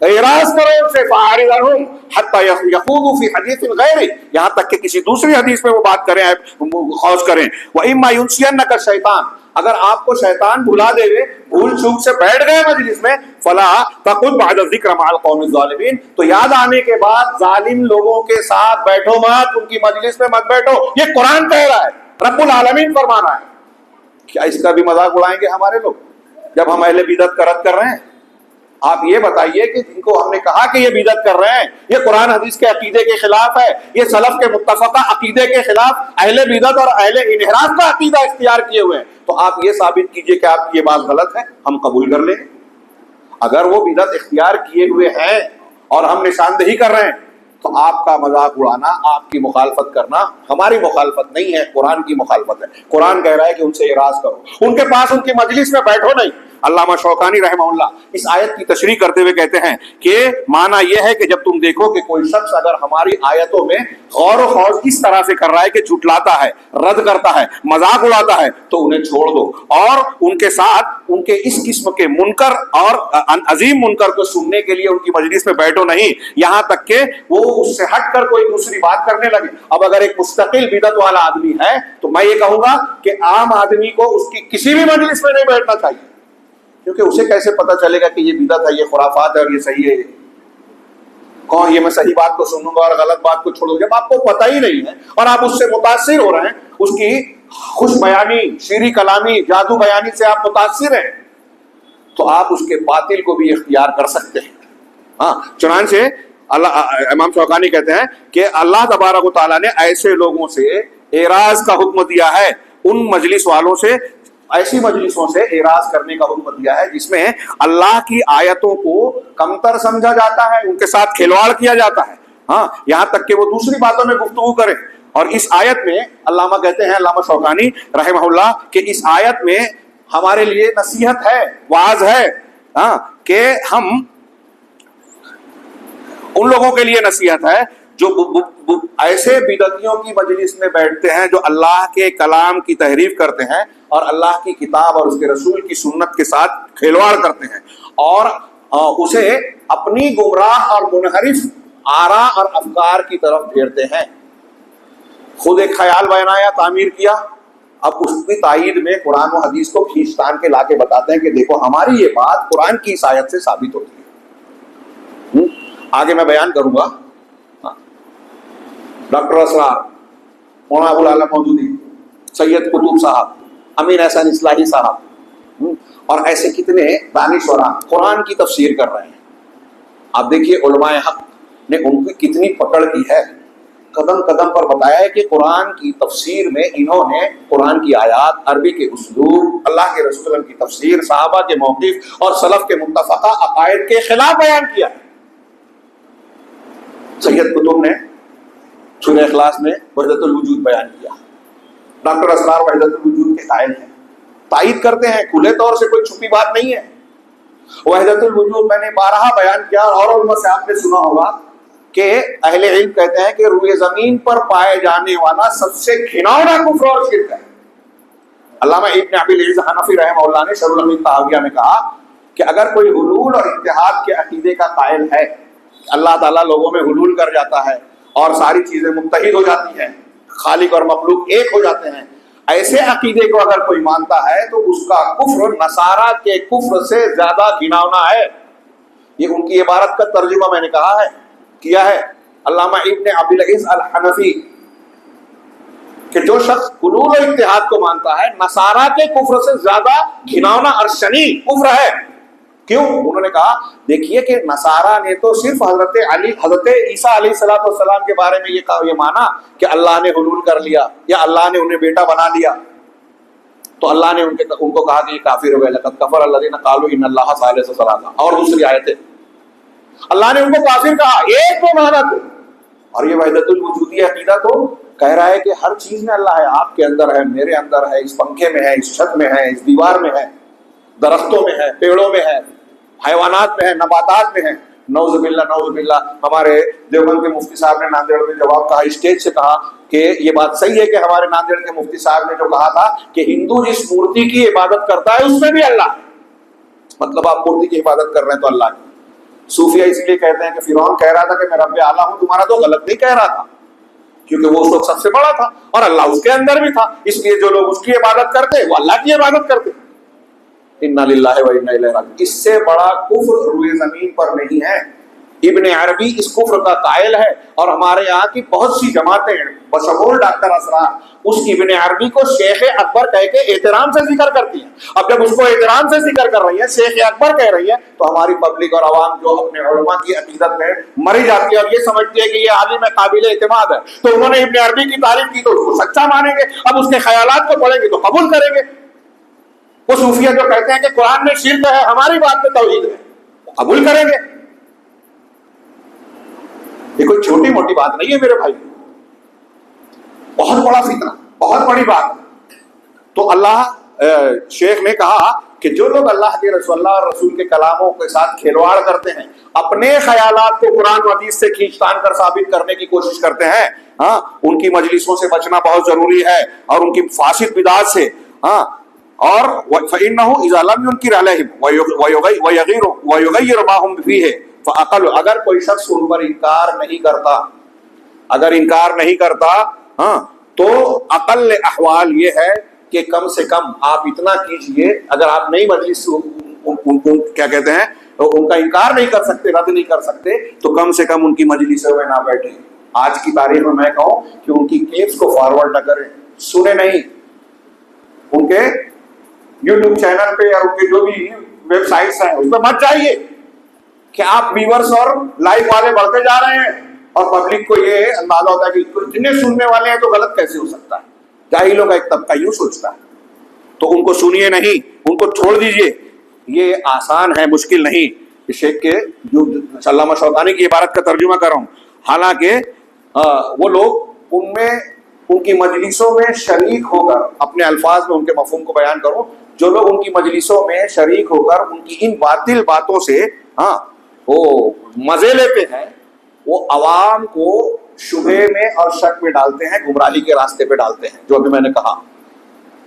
اعراض کرو ان سے، فَأَعْرِضْ عَنْهُمْ حَتَّى يَخُوضُوا فِي حَدِيثٍ غَيْرِهِ، یہاں تک کہ کسی دوسری حدیث میں وہ بات کریں، خوض کریں۔ وَإِمَّا يُنْسِيَنَّكَ الشَّيْطَانُ، اگر آپ کو شیطان بھلا دے ہوئے بھول چوک سے بیٹھ گئے مجلس میں، فَلَا تَقُعُدْ بَعْدَ الذِّكْرِ مَعَ الْقَوْمِ الظَّالِمِينَ، تو یاد آنے کے بعد ظالم لوگوں کے ساتھ بیٹھو مت، ان کی مجلس میں مت بیٹھو، یہ قرآن کہہ رہا ہے، رب العالمین فرما رہا ہے۔ کیا اس کا بھی مذاق اڑائیں گے ہمارے لوگ جب ہم اہل بدعت کا رد کر رہے ہیں؟ آپ یہ بتائیے کہ جن کو ہم نے کہا کہ یہ بدعت کر رہے ہیں، یہ قرآن حدیث کے عقیدے کے خلاف ہے، یہ سلف کے متفقہ عقیدے کے خلاف اہل بدعت اور اہل انحراف کا عقیدہ اختیار کیے ہوئے ہیں، تو آپ یہ ثابت کیجئے کہ آپ کی یہ بات غلط ہے، ہم قبول کر لیں۔ اگر وہ بدعت اختیار کیے ہوئے ہیں اور ہم نشاندہی کر رہے ہیں، تو آپ کا مذاق اڑانا، آپ کی مخالفت کرنا ہماری مخالفت نہیں ہے، قرآن کی مخالفت ہے۔ قرآن کہہ رہا ہے کہ ان سے اعراض کرو، ان کے پاس ان کی مجلس میں بیٹھو نہیں۔ علامہ شوکانی رحمہ اللہ اس آیت کی تشریح کرتے ہوئے کہتے ہیں کہ معنی یہ ہے کہ جب تم دیکھو کہ کوئی شخص اگر ہماری آیتوں میں غور و خوض اس طرح سے کر رہا ہے کہ جھٹلاتا ہے، رد کرتا ہے، مذاق اڑاتا ہے، تو انہیں چھوڑ دو اور ان کے ساتھ ان کے اس قسم کے منکر اور عظیم منکر کو سننے کے لیے ان کی مجلس میں بیٹھو نہیں، یہاں تک کہ وہ اس سے ہٹ کر کوئی دوسری بات کرنے لگے۔ اب اگر ایک مستقل بدعت والا آدمی ہے تو میں یہ کہوں گا کہ عام آدمی کو اس کی کسی بھی مجلس میں نہیں بیٹھنا چاہیے، کیونکہ اسے کیسے پتا چلے گا کہ یہ بدعت ہے، یہ خرافات ہے اور یہ صحیح ہے؟ کون یہ میں صحیح بات کو سنوں گا اور غلط بات کو چھوڑوں گا؟ جب آپ کو پتہ ہی نہیں ہے اور آپ اس سے متاثر ہو رہے ہیں، اس کی خوش بیانی، شیریں کلامی، جادو بیانی سے آپ متاثر ہیں، تو آپ اس کے باطل کو بھی اختیار کر سکتے ہیں۔ ہاں، چنانچہ امام شوکانی کہتے ہیں کہ اللہ تبارک و تعالیٰ نے ایسے لوگوں سے اعراض کا حکم دیا ہے، ان مجلس والوں سے، ایسی مجلسوں سے اعراض کرنے کا حکم دیا ہے جس میں اللہ کی آیتوں کو کمتر سمجھا جاتا ہے، ان کے ساتھ کھلواڑ کیا جاتا ہے، ہاں، یہاں تک کہ وہ دوسری باتوں میں گفتگو کریں۔ اور اس آیت میں علامہ کہتے ہیں، علامہ شوکانی رحمہ اللہ، کہ اس آیت میں ہمارے لیے نصیحت ہے، وعظ ہے، ہاں، کہ ہم ان لوگوں کے لیے نصیحت ہے جو ایسے بدعتیوں کی مجلس میں بیٹھتے ہیں جو اللہ کے کلام کی تحریف کرتے ہیں اور اللہ کی کتاب اور اس کے رسول کی سنت کے ساتھ کھلواڑ کرتے ہیں اور اسے اپنی گمراہ اور منحرف آراء اور افکار کی طرف پھیرتے ہیں۔ خود ایک خیال بنایا، تعمیر کیا، اب اس کی تائید میں قرآن و حدیث کو کھینچتان کے لا کے بتاتے ہیں کہ دیکھو ہماری یہ بات قرآن کی اس آیت سے ثابت ہوتی ہے۔ آگے میں بیان کروں گا۔ ڈاکٹر اسرار، مولانا ابو العلا مودودی، سید قطب صاحب، امین احسان اصلاحی صاحب اور ایسے کتنے دانشوران قرآن کی تفسیر کر رہے ہیں۔ آپ دیکھیے علماء حق نے ان کی کتنی پکڑ کی ہے، قدم قدم پر بتایا ہے کہ قرآن کی تفسیر میں انہوں نے قرآن کی آیات، عربی کے اسلوب، اللہ کے رسول کی تفسیر، صحابہ کے موقف اور سلف کے متفقہ عقائد کے خلاف بیان کیا ہے۔ سید قطب نے سورہ اخلاص میں وحدت الوجود بیان کیا، ڈاکٹر اسرار وحدت الوجود کے قائل ہیں، تائید کرتے ہیں، کھلے طور سے کوئی چھپی بات نہیں ہے۔ وحدت الوجود میں نے بارہا بیان کیا اور علماء سے آپ نے سنا ہوگا کہ اہل علم کہتے ہیں کہ روئے زمین پر پائے جانے والا سب سے گھناؤنا کفر اور شرک ہے۔ علامہ ابن ابی العز حنفی رحمہ اللہ نے شرح العقیدہ طحاویہ میں کہا کہ اگر کوئی حلول اور اتحاد کے عقیدے کا قائل ہے، اللہ تعالیٰ لوگوں میں حلول کر جاتا ہے اور ساری چیزیں متحد ہو جاتی ہیں، خالق اور مخلوق ایک ہو جاتے ہیں، ایسے عقیدے کو اگر کوئی مانتا ہے تو اس کا کفر نصارہ کے کفر سے زیادہ گھناؤنا ہے۔ یہ ان کی عبارت کا ترجمہ میں نے کہا ہے، کیا ہے علامہ ابن ابی العز الحنفی، کہ جو شخص حلول و اتحاد کو مانتا ہے نصارہ کے کفر سے زیادہ گھناؤنا اور شنیع کفر ہے، کیوں؟ انہوں نے کہا دیکھیے کہ نصارہ نے تو صرف حضرت عیسیٰ علیہ السلام کے بارے میں یہ مانا کہ اللہ نے حلول کر لیا یا اللہ نے انہیں بیٹا بنا لیا، تو اللہ نے ان کو کہا کہ یہ کافر ہو گئے، لقد کفر الذین قالوا ان اللہ ثالث ثلاثہ، اور دوسری آیت ہے اللہ نے ان کو کافر کہا، ایک کو مانا تو۔ اور یہ وحدت الوجودی عقیدہ تو کہہ رہا ہے کہ ہر چیز میں اللہ ہے، آپ کے اندر ہے، میرے اندر ہے، اس پنکھے میں ہے، اس چھت میں ہے، اس دیوار میں ہے، درختوں میں ہے، پیڑوں میں ہے، حیوانات میں ہے، نباتات میں ہے۔ نعوذ باللہ نعوذ باللہ۔ ہمارے دیوبند کے مفتی صاحب نے ناندیڑ میں جواب کہا، اسٹیج سے کہا کہ یہ بات صحیح ہے کہ ہمارے ناندیڑ کے مفتی صاحب نے جو کہا تھا کہ ہندو جس مورتی کی عبادت کرتا ہے اس میں بھی اللہ ہے، مطلب آپ مورتی کی عبادت کر رہے ہیں تو اللہ کی۔ صوفیہ اس لیے کہتے ہیں کہ فرعون کہہ رہا تھا کہ میں رب اعلیٰ ہوں، تمہارا تو غلط نہیں کہہ رہا تھا، کیونکہ وہ اس وقت سب سے بڑا تھا اور اللہ اس کے اندر بھی تھا، اس لیے جو لوگ اس کی عبادت کرتے وہ اللہ کی عبادت کرتے۔ انا للہ و انا الیہ راجعون۔ اس سے بڑا کفر روئے زمین پر نہیں ہے۔ ابن عربی اس کفر کا قائل ہے، اور ہمارے یہاں کی بہت سی جماعتیں بشمول ڈاکٹر اسرار اس ابن عربی کو شیخ اکبر کہہ کے احترام سے ذکر کرتی ہیں۔ اب جب اس کو احترام سے ذکر کر رہی ہیں، شیخ اکبر کہہ رہی ہیں، تو ہماری پبلک اور عوام جو اپنے علماء کی عقیدت میں مری جاتی ہے اور یہ سمجھتی ہے کہ یہ عالم قابل اعتماد ہے، تو انہوں نے ابن عربی کی تعریف کی تو اس کو سچا مانیں گے، اب اس کے خیالات کو پڑھیں گے تو قبول کریں گے۔ وہ صوفیہ جو کہتے ہیں کہ قرآن میں شرک ہے، ہماری بات میں توحید ہے، قبول کریں گے۔ یہ کوئی چھوٹی موٹی بات نہیں ہے میرے بھائی، بہت بڑا فتنہ، بہت بڑی بات۔ تو اللہ شیخ نے کہا کہ جو لوگ اللہ کے رسول اللہ اور رسول کے کلاموں کے ساتھ کھلواڑ کرتے ہیں، اپنے خیالات کو قرآن و حدیث سے کھینچ تان کر ثابت کرنے کی کوشش کرتے ہیں، ہاں، ان کی مجلسوں سے بچنا بہت ضروری ہے اور ان کی فاسد بدعات سے، ہاں۔ اور فَإِنَّهُ إِذَا لَمْ يُنْكِرْ عَلَيْهِمْ وَيُغَيِّرُ مَا هُمْ فِيهِ فَأَقَلُّ، اگر کوئی شخص ان پر انکار نہیں کرتا، اگر انکار نہیں کرتا، ہاں، تو اقل احوال یہ ہے کہ کم سے کم آپ اتنا کیجئے، اگر آپ نئی مجلس کیا کہتے ہیں ان کا انکار نہیں کر سکتے، رد نہیں کر سکتے، تو کم سے کم ان کی مجلسوں میں نہ بیٹھیں۔ آج کی تاریخ میں میں کہوں کہ ان کی کلپس کو فارورڈ نہ کریں، سنیں نہیں، ان کے یوٹیوب چینل پہ یا ان کے جو بھی ویب سائٹس ہیں اس پہ مت جائیے کہ آپ ویورز اور لائک والے بڑھتے جا رہے ہیں اور پبلک کو یہ اندازہ ہوتا ہے کہ اتنے سننے والے ہیں تو غلط کیسے ہو سکتا ہے۔ جاہلوں کا ایک طبقہ یوں سوچتا ہے، تو ان کو سنیے نہیں، ان کو چھوڑ دیجئے۔ یہ آسان ہے، مشکل نہیں۔ شیخ کے جو علامہ شوکانی کی عبارت کا ترجمہ کر رہا ہوں، حالانکہ وہ لوگ ان کی مجلسوں میں شریک ہو کر، اپنے الفاظ میں ان کے مفہوم کو بیان کروں، جو لوگ ان کی مجلسوں میں شریک ہو کر ان کی ان باطل باتوں سے وہ مزے لیتے ہیں، وہ عوام کو شبہے میں اور شک میں ڈالتے ہیں، گمراہی کے راستے پہ ڈالتے ہیں۔ جو ابھی میں نے کہا،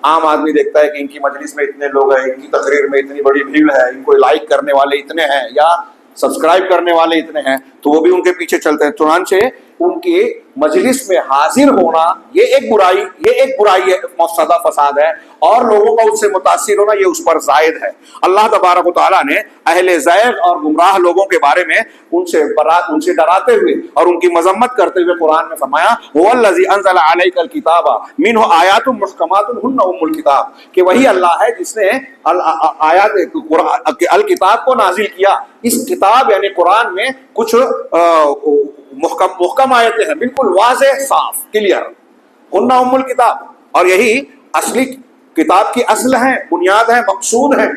عام آدمی دیکھتا ہے کہ ان کی مجلس میں اتنے لوگ ہیں، ان کی تقریر میں اتنی بڑی بھیڑ ہے، ان کو لائک کرنے والے اتنے ہیں یا سبسکرائب کرنے والے اتنے ہیں، تو وہ بھی ان کے پیچھے چلتے ہیں۔ چنانچہ ان کی مجلس میں حاضر ہونا یہ ایک برائی ہے، مفسدہ فساد ہے، اور لوگوں کا اس سے متاثر ہونا یہ اس پر زائد ہے۔ اللہ تبارک و تعالیٰ نے اہل زیغ اور گمراہ لوگوں کے بارے میں ان سے ڈراتے ہوئے اور ان کی مذمت کرتے ہوئے قرآن میں فرمایا هو الذی انزل علیک الکتاب منہ آیات محکمات ہن ام الکتاب، کہ وہی اللہ ہے جس نے الکتاب کو نازل کیا۔ اس کتاب یعنی قرآن میں کچھ محکم آیتیں ہیں، بالکل واضح، صاف، کلیئر، ہن ام الکتاب، اور یہی اصلی کتاب کی اصل ہیں، بنیاد ہیں، مقصود ہیں۔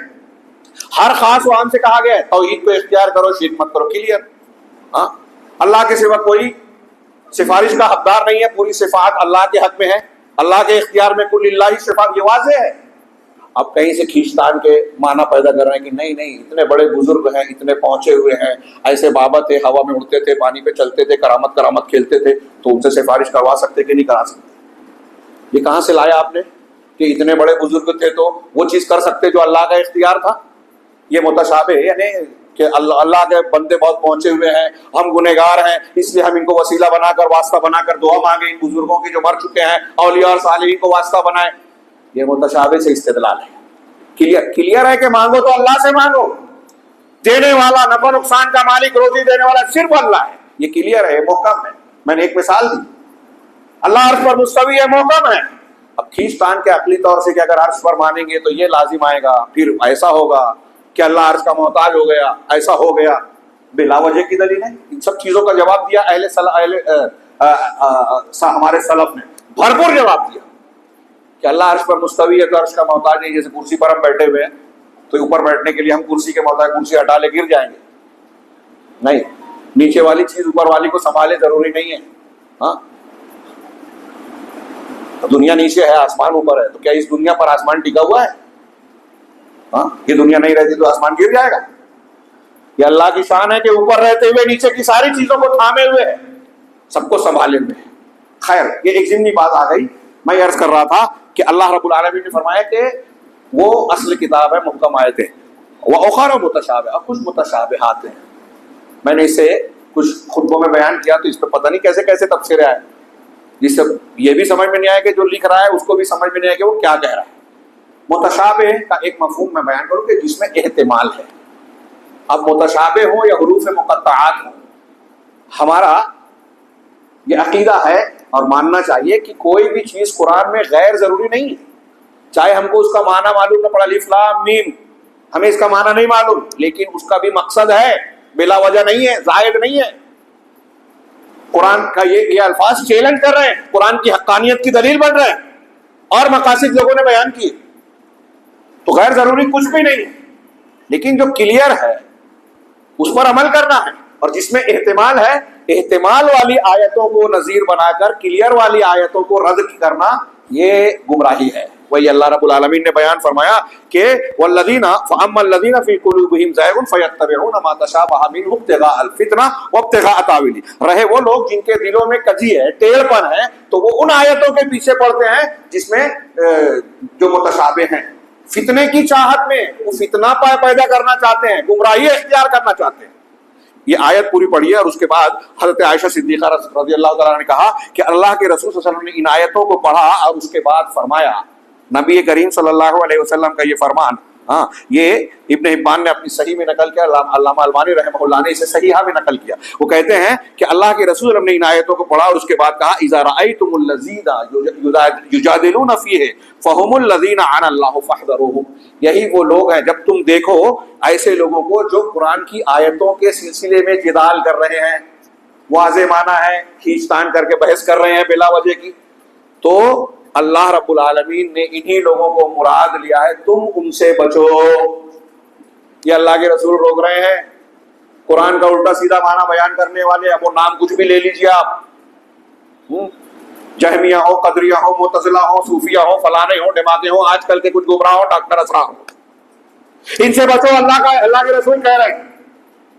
ہر خاص و عام سے کہا گیا ہے توحید کو اختیار کرو، شرک مت کرو، کلیئر۔ ہاں، اللہ کے سوا کوئی سفارش کا حقدار نہیں ہے، پوری صفات اللہ کے حق میں ہے، اللہ کے اختیار میں کل اللہ صفات، یہ واضح ہے۔ اب کہیں سے کھینچتان کے معنی پیدا کر رہے ہیں کہ نہیں اتنے بڑے بزرگ ہیں، اتنے پہنچے ہوئے ہیں، ایسے بابا تھے، ہوا میں اڑتے تھے، پانی پہ چلتے تھے، کرامت کھیلتے تھے، تو ان سے سفارش کروا سکتے کہ نہیں کرا سکتے؟ یہ کہاں سے لایا آپ نے کہ اتنے بڑے بزرگ تھے تو وہ چیز کر سکتے جو اللہ کا اختیار تھا؟ یہ متشابہ، یعنی کہ اللہ کے بندے بہت پہنچے ہوئے ہیں، ہم گنہگار ہیں، اس لیے ہم ان کو وسیلہ بنا کر، واسطہ بنا کر دعا مانگے، ان بزرگوں کی جو مر چکے ہیں، اولیاء اور صالحین کو واسطہ بنائے۔ یہ متشابہ سے استدلال ہے۔ کلیئر ہے کہ مانگو تو اللہ سے مانگو، دینے والا، نفع نقصان کا مالک، روزی دینے والا صرف اللہ ہے، یہ کلیئر ہے، یہ محکم ہے۔ میں نے ایک مثال دی، اللہ عرش پر مستوی ہے، محکم ہے۔ اب کھینچ تان کے عقلی طور سے کہ اگر عرش پر مانیں گے تو یہ لازم آئے گا، پھر ایسا ہوگا، کہ اللہ عرش کا محتاج ہو گیا، ایسا ہو گیا، بلا وجہ کی دلیل ہے؟ ان سب چیزوں کا جواب دیا ہمارے سلف نے، بھرپور جواب دیا کہ اللہ عرش پر مستوی ہے تو عرش کا محتاج نہیں. جیسے کرسی پر ہم بیٹھے ہوئے ہیں تو اوپر بیٹھنے کے لیے ہم کرسی کے محتاج، کرسی ہٹا لے گر جائیں گے؟ نہیں. نیچے والی چیز اوپر والی کو سنبھالے ضروری نہیں ہے. ہاں، دنیا نیچے ہے، آسمان اوپر ہے، تو کیا اس دنیا پر آسمان ٹکا ہوا ہے؟ ہاں، یہ دنیا نہیں رہتی تو آسمان گر جائے گا؟ یہ اللہ کی شان ہے کہ اوپر رہتے ہوئے نیچے کی ساری چیزوں کو تھامے ہوئے ہے، سب کو سنبھالے ہوئے. خیر، یہ ایک ضمنی بات آ گئی. میں عرض کر رہا تھا کہ اللہ رب العالمین نے فرمایا کہ وہ اصل کتاب ہے، محکم آیتیں، وَأُخَرُ مُتَشَابِهَاتٌ، اور کچھ متشابہات ہیں. میں نے اسے کچھ خطبوں میں بیان کیا تو اس پہ پتہ نہیں کیسے کیسے تفسیر آئے، جس سے یہ بھی سمجھ میں نہیں آیا کہ جو لکھ رہا ہے اس کو بھی سمجھ میں نہیں آیا کہ وہ کیا کہہ رہا ہے. متشابہ کا ایک مفہوم میں بیان کروں کہ جس میں احتمال ہے. اب متشابہ ہو یا حروف مقطعات ہو، ہمارا یہ عقیدہ ہے اور ماننا چاہیے کہ کوئی بھی چیز قرآن میں غیر ضروری نہیں ہے. چاہے ہم کو اس کا معنی معلوم نہ پڑا، الف لام میم، ہمیں اس کا معنی نہیں معلوم، لیکن اس کا بھی مقصد ہے، بلا وجہ نہیں ہے، زائد نہیں ہے. قرآن کا یہ الفاظ چیلنج کر رہے ہیں، قرآن کی حقانیت کی دلیل بن رہے ہیں، اور مقاصد لوگوں نے بیان کیے. تو غیر ضروری کچھ بھی نہیں ہے، لیکن جو کلیئر ہے اس پر عمل کرنا ہے. اور جس میں احتمال ہے، احتمال والی آیتوں کو نظیر بنا کر کلیئر والی آیتوں کو رد کرنا، یہ گمراہی ہے. وہی اللہ رب العالمین نے بیان فرمایا کہ والذین فاما الذین فی قلوبہم زیغ فیتبعون ما تشابہ منہ ابتغاء الفتنہ وابتغاء تاویلہ. رہے وہ لوگ جن کے دلوں میں کجی ہے، ٹیڑھ پن ہے، تو وہ ان آیتوں کے پیچھے پڑتے ہیں جس میں جو متشابہ ہیں، فتنے کی چاہت میں وہ فتنہ پیدا کرنا چاہتے ہیں، گمراہی اختیار کرنا چاہتے ہیں. یہ آیت پوری پڑھی ہے اور اس کے بعد حضرت عائشہ صدیقہ رضی اللہ تعالیٰ نے کہا کہ اللہ کے رسول صلی اللہ علیہ وسلم نے ان آیتوں کو پڑھا اور اس کے بعد فرمایا، نبی کریم صلی اللہ علیہ وسلم کا یہ فرمان، ہاں، یہ ابن حبان نے اپنی صحیح میں نقل کیا، علامہ البانی رحمہ اللہ نے اسے صحیحہ میں نقل کیا. وہ کہتے ہیں کہ اللہ کے رسول صلی اللہ علیہ وسلم نے ان آیتوں کو پڑھا اور اس کے بعد کہا اذا رأیتم الذین یجادلون فیہ فہم الذین عن اللہ فاحذروہم. یہی وہ لوگ ہیں، جب تم دیکھو ایسے لوگوں کو جو قرآن کی آیتوں کے سلسلے میں جدال کر رہے ہیں، واضح معنی ہے کھینچتان کر کے بحث کر رہے ہیں بلا وجہ کی، تو اللہ رب العالمین نے انہی لوگوں کو مراد لیا ہے، تم ان سے بچو. یہ اللہ کے رسول روک رہے ہیں قرآن کا الٹا سیدھا معنی بیان کرنے والے. اب وہ نام کچھ بھی لے لیجیے آپ، جہمیہ ہو، قدریہ ہو، معتزلہ ہو، صوفیہ ہو، فلانے ہو، ڈماتے ہو، آج کل کے کچھ گمراہ ہو، ڈاکٹر اسرا ہو، ان سے بچو. اللہ کے رسول کہہ رہے ہیں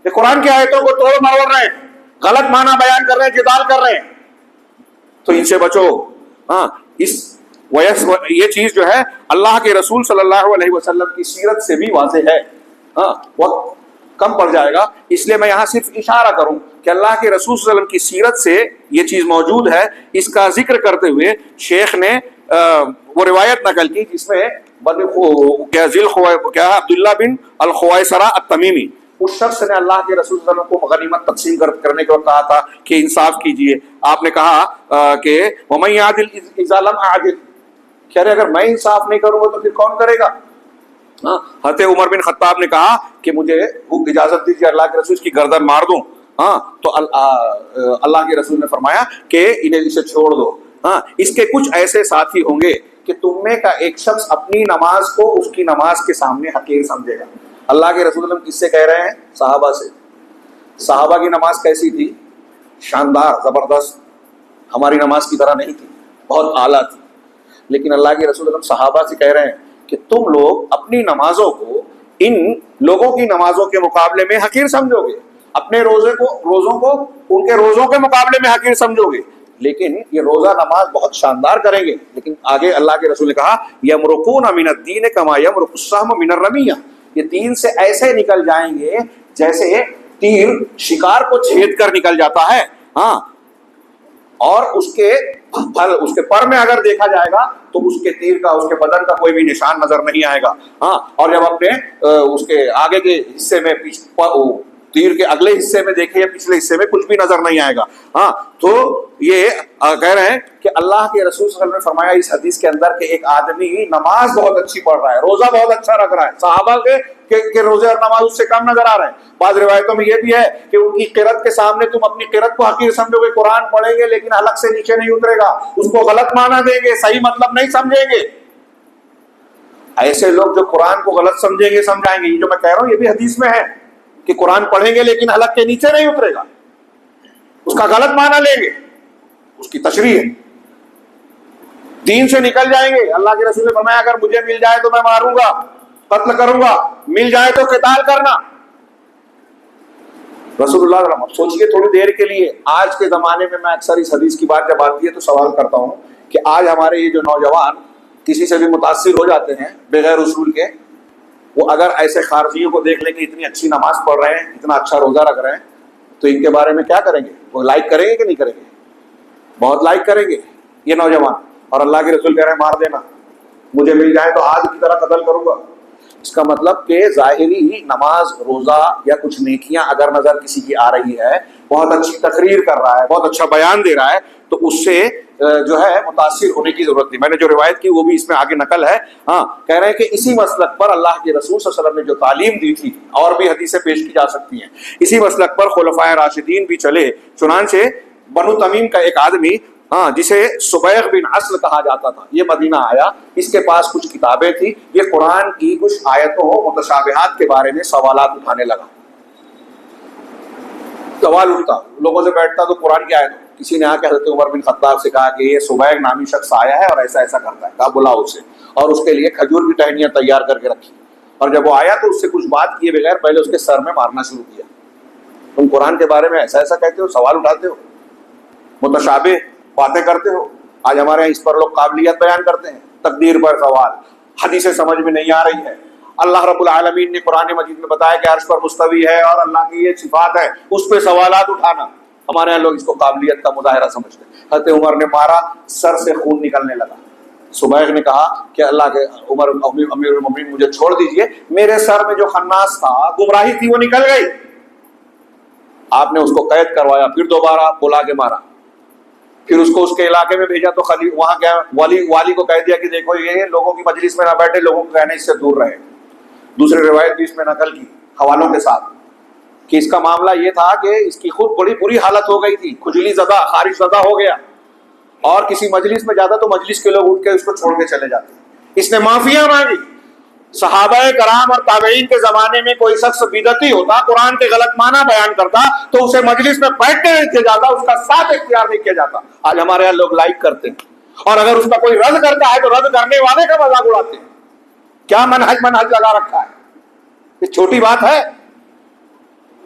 کہ قرآن کی آیتوں کو توڑ مروڑ رہے ہیں، غلط معنی بیان کر رہے ہیں، جدال کر رہے ہیں، تو ان سے بچو. ہاں، یہ چیز جو ہے اللہ کے رسول صلی اللہ علیہ وسلم کی سیرت سے بھی واضح ہے. ہاں، وقت کم پڑ جائے گا اس لیے میں یہاں صرف اشارہ کروں کہ اللہ کے رسول صلی اللہ علیہ وسلم کی سیرت سے یہ چیز موجود ہے. اس کا ذکر کرتے ہوئے شیخ نے وہ روایت نقل کی جس میں عبداللہ بن الخویسرہ التمیمی، اس شخص نے اللہ کے رسول صلی اللہ علیہ وسلم کو غنیمت تقسیم کرنے کے وقت کہا تھا کہ انصاف کیجئے. آپ نے کہا کہ وَمَن يَعْدِلْ إِذَا لَمْ أَعْدِلْ، کہہ رہے اگر میں انصاف نہیں کروں گا تو پھر کون کرے گا؟ حضرت عمر بن خطاب نے کہا کہ مجھے اجازت دیجیے اللہ کے رسول کی گردن مار دوں. ہاں، تو اللہ کے رسول نے فرمایا کہ انہیں اسے چھوڑ دو. ہاں، اس کے کچھ ایسے ساتھی ہوں گے کہ تم میں کا ایک شخص اپنی نماز کو اس کی نماز کے سامنے حقیر سمجھے گا. اللہ کے رسول اللہ کس سے کہہ رہے ہیں؟ صحابہ سے. صحابہ کی نماز کیسی تھی؟ شاندار، زبردست، ہماری نماز کی طرح نہیں تھی، بہت اعلیٰ تھی. لیکن اللہ کے رسول اللہ صحابہ سے کہہ رہے ہیں کہ تم لوگ اپنی نمازوں کو ان لوگوں کی نمازوں کے مقابلے میں حقیر سمجھو گے، اپنے روزوں کو ان کے روزوں کے مقابلے میں حقیر سمجھو گے. لیکن یہ روزہ نماز بہت شاندار کریں گے، لیکن آگے اللہ کے رسول نے کہا یمرقون من الدین کما یمرق السهم من الرمیہ، یہ دین سے ایسے نکل جائیں گے جیسے تیر شکار کو چھید کر نکل جاتا ہے. ہاں، اور اس کے پر میں اگر دیکھا جائے گا تو اس کے تیر کا، اس کے بدن کا کوئی بھی نشان نظر نہیں آئے گا. ہاں، اور جب اپنے اس کے آگے کے حصے میں تیر کے اگلے حصے میں دیکھے یا پچھلے حصے میں کچھ بھی نظر نہیں آئے گا. ہاں، تو یہ کہہ رہے ہیں کہ اللہ کے رسول صلی اللہ علیہ وسلم نے فرمایا اس حدیث کے اندر کہ ایک آدمی نماز بہت اچھی پڑھ رہا ہے، روزہ بہت اچھا رکھ رہا ہے، صحابہ کے کہ روزے اور نماز اس سے کم نظر آ رہے ہیں. بعض روایتوں میں یہ بھی ہے کہ ان کی قرت کے سامنے تم اپنی قرت کو حقیر سمجھو گے. قرآن پڑھیں گے لیکن حلق سے نیچے نہیں اترے گا, اس کو غلط معنی دیں گے, صحیح مطلب نہیں سمجھیں گے. ایسے لوگ جو قرآن کو غلط سمجھیں گے, سمجھائیں گے, یہ جو میں کہہ رہا ہوں یہ بھی حدیث میں ہے کہ قرآن پڑھیں گے لیکن حلق کے نیچے نہیں اترے گا, اس کا غلط معنی لیں گے, اس کی تشریح ہے, دین سے نکل جائیں گے. اللہ کے رسول نے فرمایا اگر مجھے مل جائے تو میں ماروں گا, قتل کروں گا, مل جائے تو قتال کرنا. رسول اللہ علیہ وسلم سوچئے تھوڑی دیر کے لیے, آج کے زمانے میں میں اکثر اس حدیث کی بات جب آتی ہے تو سوال کرتا ہوں کہ آج ہمارے یہ جو نوجوان کسی سے بھی متاثر ہو جاتے ہیں بغیر اصول کے, وہ اگر ایسے خارجیوں کو دیکھ لیں کہ اتنی اچھی نماز پڑھ رہے ہیں, اتنا اچھا روزہ رکھ رہے ہیں, تو ان کے بارے میں کیا کریں گے؟ وہ لائک کریں گے کہ نہیں کریں گے؟ بہت لائک کریں گے یہ نوجوان. اور اللہ کے رسول کہہ رہے ہیں مار دینا, مجھے مل جائے تو آج کی طرح قتل کروں گا. اس کا مطلب کہ ظاہری ہی نماز, روزہ یا کچھ نیکیاں اگر نظر کسی کی آ رہی ہے, بہت اچھی تقریر کر رہا ہے, بہت اچھا بیان دے رہا ہے, تو اس سے جو ہے متاثر ہونے کی ضرورت نہیں. میں نے جو روایت کی وہ بھی اس میں آگے نقل ہے. ہاں, کہہ رہے ہیں کہ اسی مسلک پر اللہ کے رسول صلی اللہ علیہ وسلم نے جو تعلیم دی تھی, اور بھی حدیثیں پیش کی جا سکتی ہیں, اسی مسلک پر خلفائے راشدین بھی چلے. چنانچہ بنو تمیم کا ایک آدمی جسے سبیغ بن اصل کہا جاتا تھا, یہ مدینہ آیا, اس کے پاس کچھ کتابیں تھی, یہ قرآن کی کچھ آیتوں متشابہات کے بارے میں سوالات اٹھانے لگا. سوال اٹھتا, لوگوں سے بیٹھتا تو قرآن کی آیت, کسی نے آ کے حضرت عمر بن خطاب سے کہا کہ یہ سبیغ نامی شخص آیا ہے اور ایسا ایسا کرتا ہے, کہا بلاؤ اسے, اور اس کے لیے کھجور کی ٹہنیاں تیار کر کے رکھی, اور جب وہ آیا تو اس سے کچھ بات کیے بغیر پہلے اس کے سر میں مارنا شروع کیا. تم قرآن کے بارے میں ایسا ایسا کہتے ہو, سوال اٹھاتے ہو, متشابہ باتیں کرتے ہو. آج ہمارے یہاں اس پر لوگ قابلیت بیان کرتے ہیں, تقدیر پر سوال, حدیثیں سمجھ میں نہیں آ رہی ہے. اللہ رب العالمین نے قرآن مجید میں بتایا کہ عرش پر مستوی ہے اور اللہ کی یہ صفات ہے, اس پہ سوالات اٹھانا, ہمارے یہاں لوگ اس کو قابلیت کا مظاہرہ سمجھتے ہیں. حضرت عمر نے مارا, سر سے خون نکلنے لگا. سبیغ نے کہا کہ اللہ کے عمر امیر المومنین مجھے چھوڑ دیجئے, میرے سر میں جو خناس تھا, گمراہی تھی, وہ نکل گئی. آپ نے اس کو قید کروایا, پھر دوبارہ بلا کے مارا, پھر اس کو اس کے علاقے میں بھیجا تو وہاں کیا والی کو کہہ دیا کہ دیکھو یہ لوگوں کی مجلس میں نہ بیٹھے, لوگوں کو کہنے اس سے دور رہے. دوسری روایت بھی اس میں نقل کی حوالوں کے ساتھ کہ اس کا معاملہ یہ تھا کہ اس کی خود بڑی بری حالت ہو گئی تھی, کھجلی زدہ, خارش زدہ ہو گیا, اور کسی مجلس میں جاتا تو مجلس کے لوگ اٹھ کے اس کو چھوڑ کے چلے جاتے. اس نے معافیاں مانگی. صحابہ کرام اور تابعین کے زمانے میں کوئی شخص بدعتی ہوتا, قرآن کے غلط معنی بیان کرتا, تو اسے مجلس میں بیٹھنے نہیں کیا جاتا, اس کا ساتھ اختیار نہیں کیا جاتا. آج ہمارے یہاں لوگ لائک کرتے ہیں, اور اگر اس کا کوئی رد کرتا ہے تو رد کرنے والے کا مذاق اڑاتے ہیں. کیا منہج لگا رکھا ہے, یہ چھوٹی بات ہے.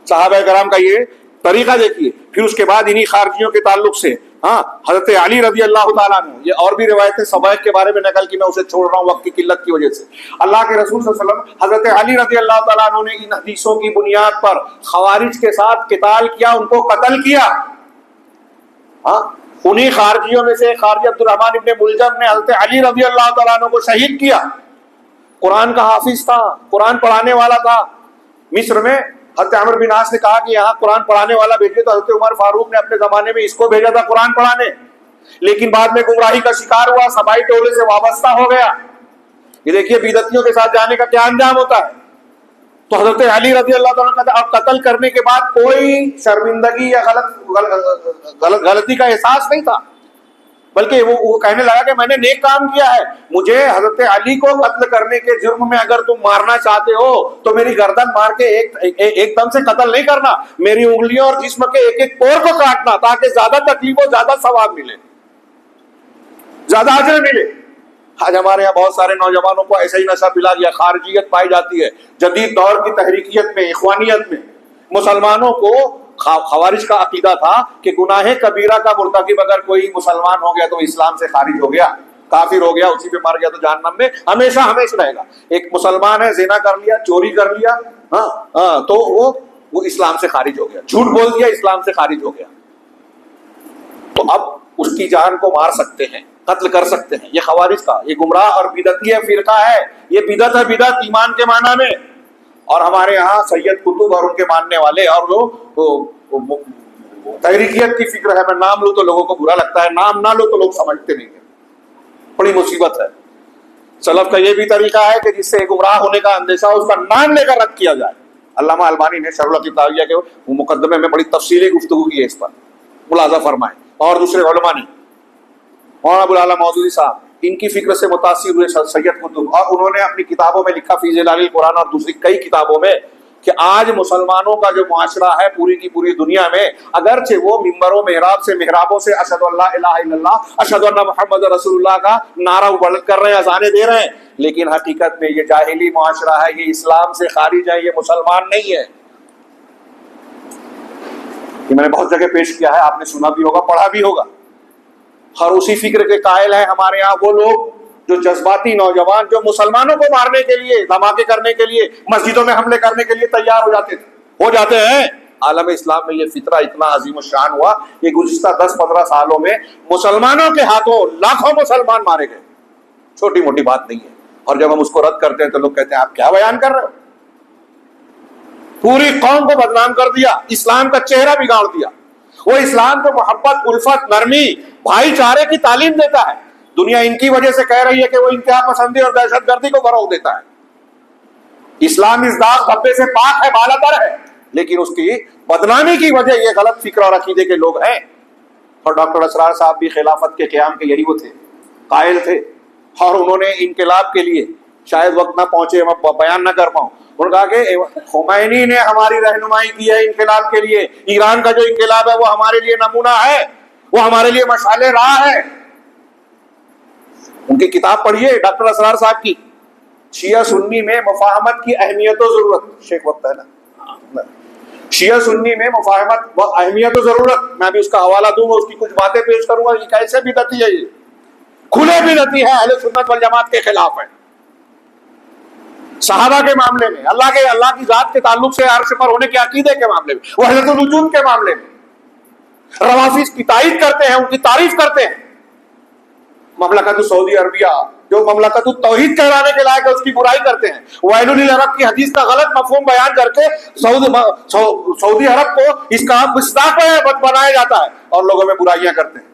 صحابہ کرام کا یہ طریقہ دیکھیے. پھر اس کے بعد انہی خارجیوں کے تعلق سے حضرت علی رضی اللہ تعالیٰ عنہ, یہ اور بھی روایتیں سبیغ کے بارے میں نقل کی, میں اسے چھوڑ رہا ہوں وقت کی قلت کی وجہ سے. اللہ کے رسول صلی اللہ علیہ وسلم حضرت علی رضی اللہ تعالیٰ عنہ نے ان حدیثوں کی بنیاد پر خوارج کے ساتھ قتال کیا, ان کو قتل کیا. انہی خارجیوں میں سے خارجی عبد الرحمن ابن ملجم نے حضرت علی رضی اللہ تعالیٰ عنہ کو شہید کیا. قرآن کا حافظ تھا, قرآن پڑھانے والا تھا. مصر میں حضرت عمرو بن عاص نے کہا کہ یہاں قرآن پڑھانے والا بھیجیے, تو حضرت عمر فاروق نے اپنے زمانے میں اس کو بھیجا تھا قرآن پڑھانے, لیکن بعد میں گمراہی کا شکار ہوا, سبائی ٹولے سے وابستہ ہو گیا. یہ دیکھیے بدعتیوں کے ساتھ جانے کا کیا انجام ہوتا ہے. تو حضرت علی رضی اللہ تعالیٰ کا قتل کرنے کے بعد کوئی شرمندگی یا غلطی کا احساس نہیں تھا, بلکہ وہ کہنے لگا کہ میں نے نیک کام کیا ہے, مجھے حضرت علی کو قتل کرنے کے جرم میں اگر تم مارنا چاہتے ہو تو میری گردن مار کے ایک دم سے قتل نہیں کرنا, میری انگلیوں اور جسم کے ایک ایک پور کو کاٹنا, تاکہ زیادہ تکلیف ہو, زیادہ ثواب ملے, زیادہ اجر ملے. آج ہمارے یہاں بہت سارے نوجوانوں کو ایسا ہی نشہ پلا دیا, خارجیت پائی جاتی ہے. جدید دور کی تحریکیت میں, اخوانیت میں مسلمانوں کو خوارج کا عقیدہ تھا کہ گناہ کبیرہ کا مرتکب اگر کوئی مسلمان ہو گیا تو اسلام سے خارج ہو گیا, کافر ہو گیا, اسی پہ مر گیا تو جہنم میں ہمیشہ ہمیشہ رہے گا. ایک مسلمان ہے, زنا کر لیا, چوری کر لیا, تو وہ اسلام سے خارج ہو گیا, جھوٹ بول دیا, اسلام سے خارج ہو گیا. تو اب اس کی جان کو مار سکتے ہیں, قتل کر سکتے ہیں. یہ خوارج کا, یہ گمراہ اور بدعتی فرقہ ہے. یہ بدعت ہے, بدعت ایمان کے معنی میں. اور ہمارے ہاں سید قطب اور ان کے ماننے والے اور لوگ تحریکیت کی فکر ہے. میں نام لوں تو لوگوں کو برا لگتا ہے, نام نہ لو تو لوگ سمجھتے نہیں ہیں. بڑی مصیبت ہے. سلف کا یہ بھی طریقہ ہے کہ جس سے گمراہ ہونے کا اندیشہ ہو اس کا نام لے کر رد کیا جائے. علامہ البانی نے شرح العقیدہ الطحاویہ کے وہ مقدمے میں بڑی تفصیلی گفتگو کی ہے اس پر، ملاحظہ فرمائیں. اور دوسرے علماء نے، مولانا ابو العلا مودودی صاحب ان کی فکر سے متاثر ہوئے سید قطب، اور انہوں نے اپنی کتابوں میں لکھا فی ظلال القرآن اور دوسری کئی کتابوں میں کہ آج مسلمانوں کا جو معاشرہ ہے پوری کی پوری دنیا میں، اگرچہ وہ ممبروں محرابوں سے اشہد ان لا الہ الا اللہ اشہد ان محمد رسول اللہ کا نعرہ بلند کر رہے ہیں، اذانیں دے رہے ہیں، لیکن حقیقت میں یہ جاہلی معاشرہ ہے، یہ اسلام سے خارج ہے، یہ مسلمان نہیں ہے. یہ میں نے بہت جگہ پیش کیا ہے، آپ نے سنا بھی ہوگا، پڑھا بھی ہوگا. اور اسی فکر کے قائل ہیں ہمارے ہاں وہ لوگ جو جذباتی نوجوان جو مسلمانوں کو مارنے کے لیے، دھماکے کرنے کے لیے، مسجدوں میں حملے کرنے کے لیے تیار ہو جاتے ہیں. عالم اسلام میں یہ فطرہ اتنا عظیم الشان ہوا کہ گزشتہ 10-15 سالوں میں مسلمانوں کے ہاتھوں لاکھوں مسلمان مارے گئے. چھوٹی موٹی بات نہیں ہے. اور جب ہم اس کو رد کرتے ہیں تو لوگ کہتے ہیں آپ کیا بیان کر رہے ہو، پوری قوم کو بدنام کر دیا، اسلام کا چہرہ بگاڑ دیا. وہ اسلام کو محبت، الفت، نرمی، بھائی چارے کی تعلیم دیتا ہے. دنیا ان کی وجہ سے کہہ رہی ہے کہ وہ انتہا پسندی اور دہشت گردی کو فروغ دیتا ہے. اسلام اس داغ دھبے سے پاک ہے، بالاتر ہے، لیکن اس کی بدنامی کی وجہ یہ غلط فکر اور عقیدے کے لوگ ہیں. اور ڈاکٹر اسرار صاحب بھی خلافت کے قیام کے یہی وہ تھے، قائل تھے. اور انہوں نے انقلاب کے لیے شاید وقت نہ پہنچے، میں بیان نہ کر پاؤں، انہوں نے کہا کہ خمینی نے ہماری رہنمائی کی ہے انقلاب کے لیے، ایران کا جو انقلاب ہے وہ ہمارے لیے نمونہ ہے، وہ ہمارے لیے مشعل راہ ہے. ان کی کتاب پڑھیے ڈاکٹر اسرار صاحب کی، شیعہ سنی میں مفاہمت کی اہمیت و ضرورت. شیخ وقت ہے نا، شیعہ سنی میں مفاہمت و اہمیت و ضرورت. میں بھی اس کا حوالہ دوں گا، اس کی کچھ باتیں پیش کروں گا. یہ کیسے بدعتی ہے، یہ کھلے بدعتی ہے، اہل سنت والجماعت کے خلاف ہے. صحابہ کے معاملے میں، اللہ کی ذات کے تعلق سے عرش پر ہونے کے عقیدے کے معاملے میں، وحدت الوجود کے معاملے میں روافض کی تائید کرتے ہیں، ان کی تعریف کرتے ہیں. مملکت سعودی عربیہ جو مملکت التوحید کہلانے کے لائق ہے اس کی برائی کرتے ہیں. ویل للعرب کی حدیث کا غلط مفہوم بیان کر کے سعودی عرب کو اس کا مصداق بنایا جاتا ہے اور لوگوں میں برائیاں کرتے ہیں.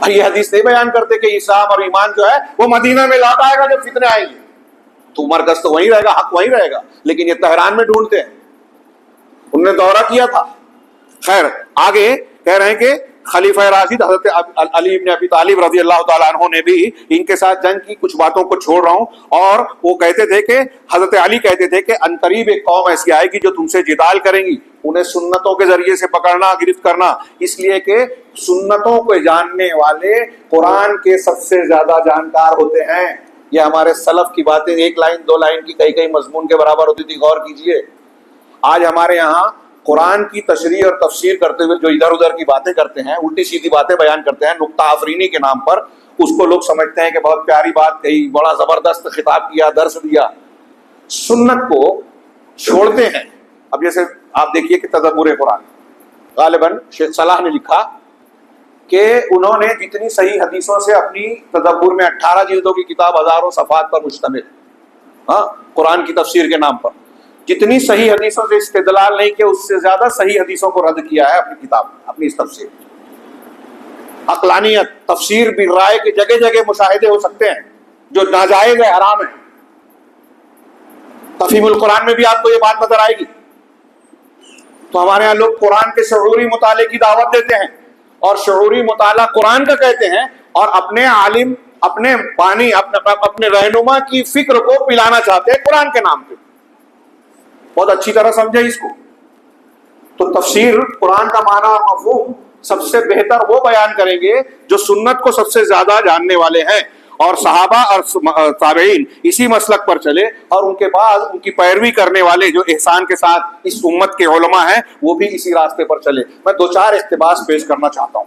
یہ حدیث نہیں بیان کرتے کہ اسلام اور ایمان جو ہے وہ مدینہ میں لوٹ آئے گا جب فتنے آئیں گے، تو مرکز تو وہیں رہے گا، حق وہیں رہے گا. لیکن یہ تہران میں ڈھونڈتے ہیں، انہوں نے دورہ کیا تھا. خیر آگے کہہ رہے ہیں کہ خلیفہ راشد حضرت علی بن ابی طالب رضی اللہ تعالیٰ عنہ نے بھی ان کے ساتھ جنگ کی. کچھ باتوں کو چھوڑ رہا ہوں. اور وہ کہتے تھے کہ حضرت علی کہتے تھے کہ عنقریب ایک قوم ایسی آئے گی جو تم سے جدال کریں گی، انہیں سنتوں کے ذریعے سے پکڑنا، گرفت کرنا، اس لیے کہ سنتوں کو جاننے والے قرآن کے سب سے زیادہ جانکار ہوتے ہیں. یہ ہمارے سلف کی باتیں 1 لائن 2 لائن کی کئی مضمون کے برابر ہوتی تھی. غور کیجئے، آج ہمارے یہاں قرآن کی تشریح اور تفسیر کرتے ہوئے جو ادھر ادھر کی باتیں کرتے ہیں، الٹی سیدھی باتیں بیان کرتے ہیں نکتہ آفرینی کے نام پر، اس کو لوگ سمجھتے ہیں کہ بہت پیاری بات کہی، بڑا زبردست خطاب کیا، درس دیا. سنت کو چھوڑتے ہیں. اب جیسے آپ دیکھیے کہ تدبر قرآن، غالباً شیخ صلاح نے لکھا کہ انہوں نے جتنی صحیح حدیثوں سے اپنی تدبر میں 18 جلدوں کی کتاب ہزاروں صفحات پر مشتمل، قرآن کی تفسیر کے نام پر، جتنی صحیح حدیثوں سے استدلال نہیں کیا، اس سے زیادہ صحیح حدیثوں کو رد کیا ہے اپنی کتاب، اپنی اس تفسیر. عقلانیت، تفسیر بالرائے کے جگہ جگہ مشاہدے ہو سکتے ہیں جو ناجائز ہے، حرام ہے. تفہیم القرآن میں بھی آپ کو یہ بات نظر آئے گی. تو ہمارے یہاں لوگ قرآن کے شعوری مطالعے کی دعوت دیتے ہیں اور شعوری مطالعہ قرآن کا کہتے ہیں، اور اپنے عالم، اپنے بانی، اپنے رہنما کی فکر کو پلانا چاہتے ہیں قرآن کے نام پہ. بہت اچھی طرح سمجھے اس کو. تو تفسیر قرآن کا معنی اور مفہوم سب سے بہتر وہ بیان کریں گے جو سنت کو سب سے زیادہ جاننے والے ہیں. اور صحابہ اور تابعین اسی مسلک پر چلے، اور ان کے بعد ان کی پیروی کرنے والے جو احسان کے ساتھ اس امت کے علماء ہیں وہ بھی اسی راستے پر چلے. میں 2-4 اقتباس پیش کرنا چاہتا ہوں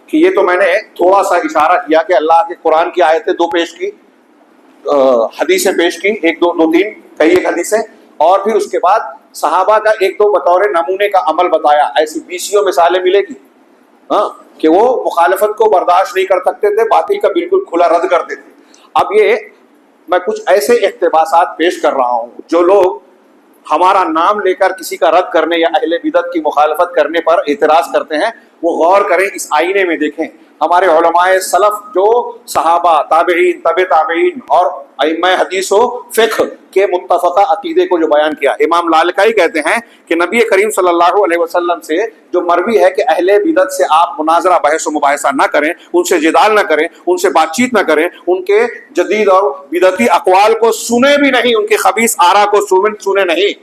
کہ یہ تو میں نے تھوڑا سا اشارہ کیا کہ اللہ کے قرآن کی آیتیں 2 پیش کی، حدیثیں پیش کی، 1 2 3 کئی ایک حدیثیں، اور پھر اس کے بعد صحابہ کا 1-2 بطور نمونے کا عمل بتایا. ایسی 20 مثالیں ملے گی کہ وہ مخالفت کو برداشت نہیں کر سکتے تھے، باطل کا بالکل کھلا رد کرتے تھے. اب یہ میں کچھ ایسے اقتباسات پیش کر رہا ہوں جو لوگ ہمارا نام لے کر کسی کا رد کرنے یا اہل بدعت کی مخالفت کرنے پر اعتراض کرتے ہیں، وہ غور کریں، اس آئینے میں دیکھیں ہمارے علماء سلف جو صحابہ، تابعین، تبع تابعین اور ائمہ حدیث و فقہ کے متفقہ عقیدے کو جو بیان کیا. امام لالکائی کہتے ہیں کہ نبی کریم صلی اللہ علیہ وسلم سے جو مروی ہے کہ اہل بدعت سے آپ مناظرہ، بحث و مباحثہ نہ کریں، ان سے جدال نہ کریں، ان سے بات چیت نہ کریں، ان کے جدید اور بدعتی اقوال کو سنیں بھی نہیں، ان کے خبیث آرا کو سنیں نہیں.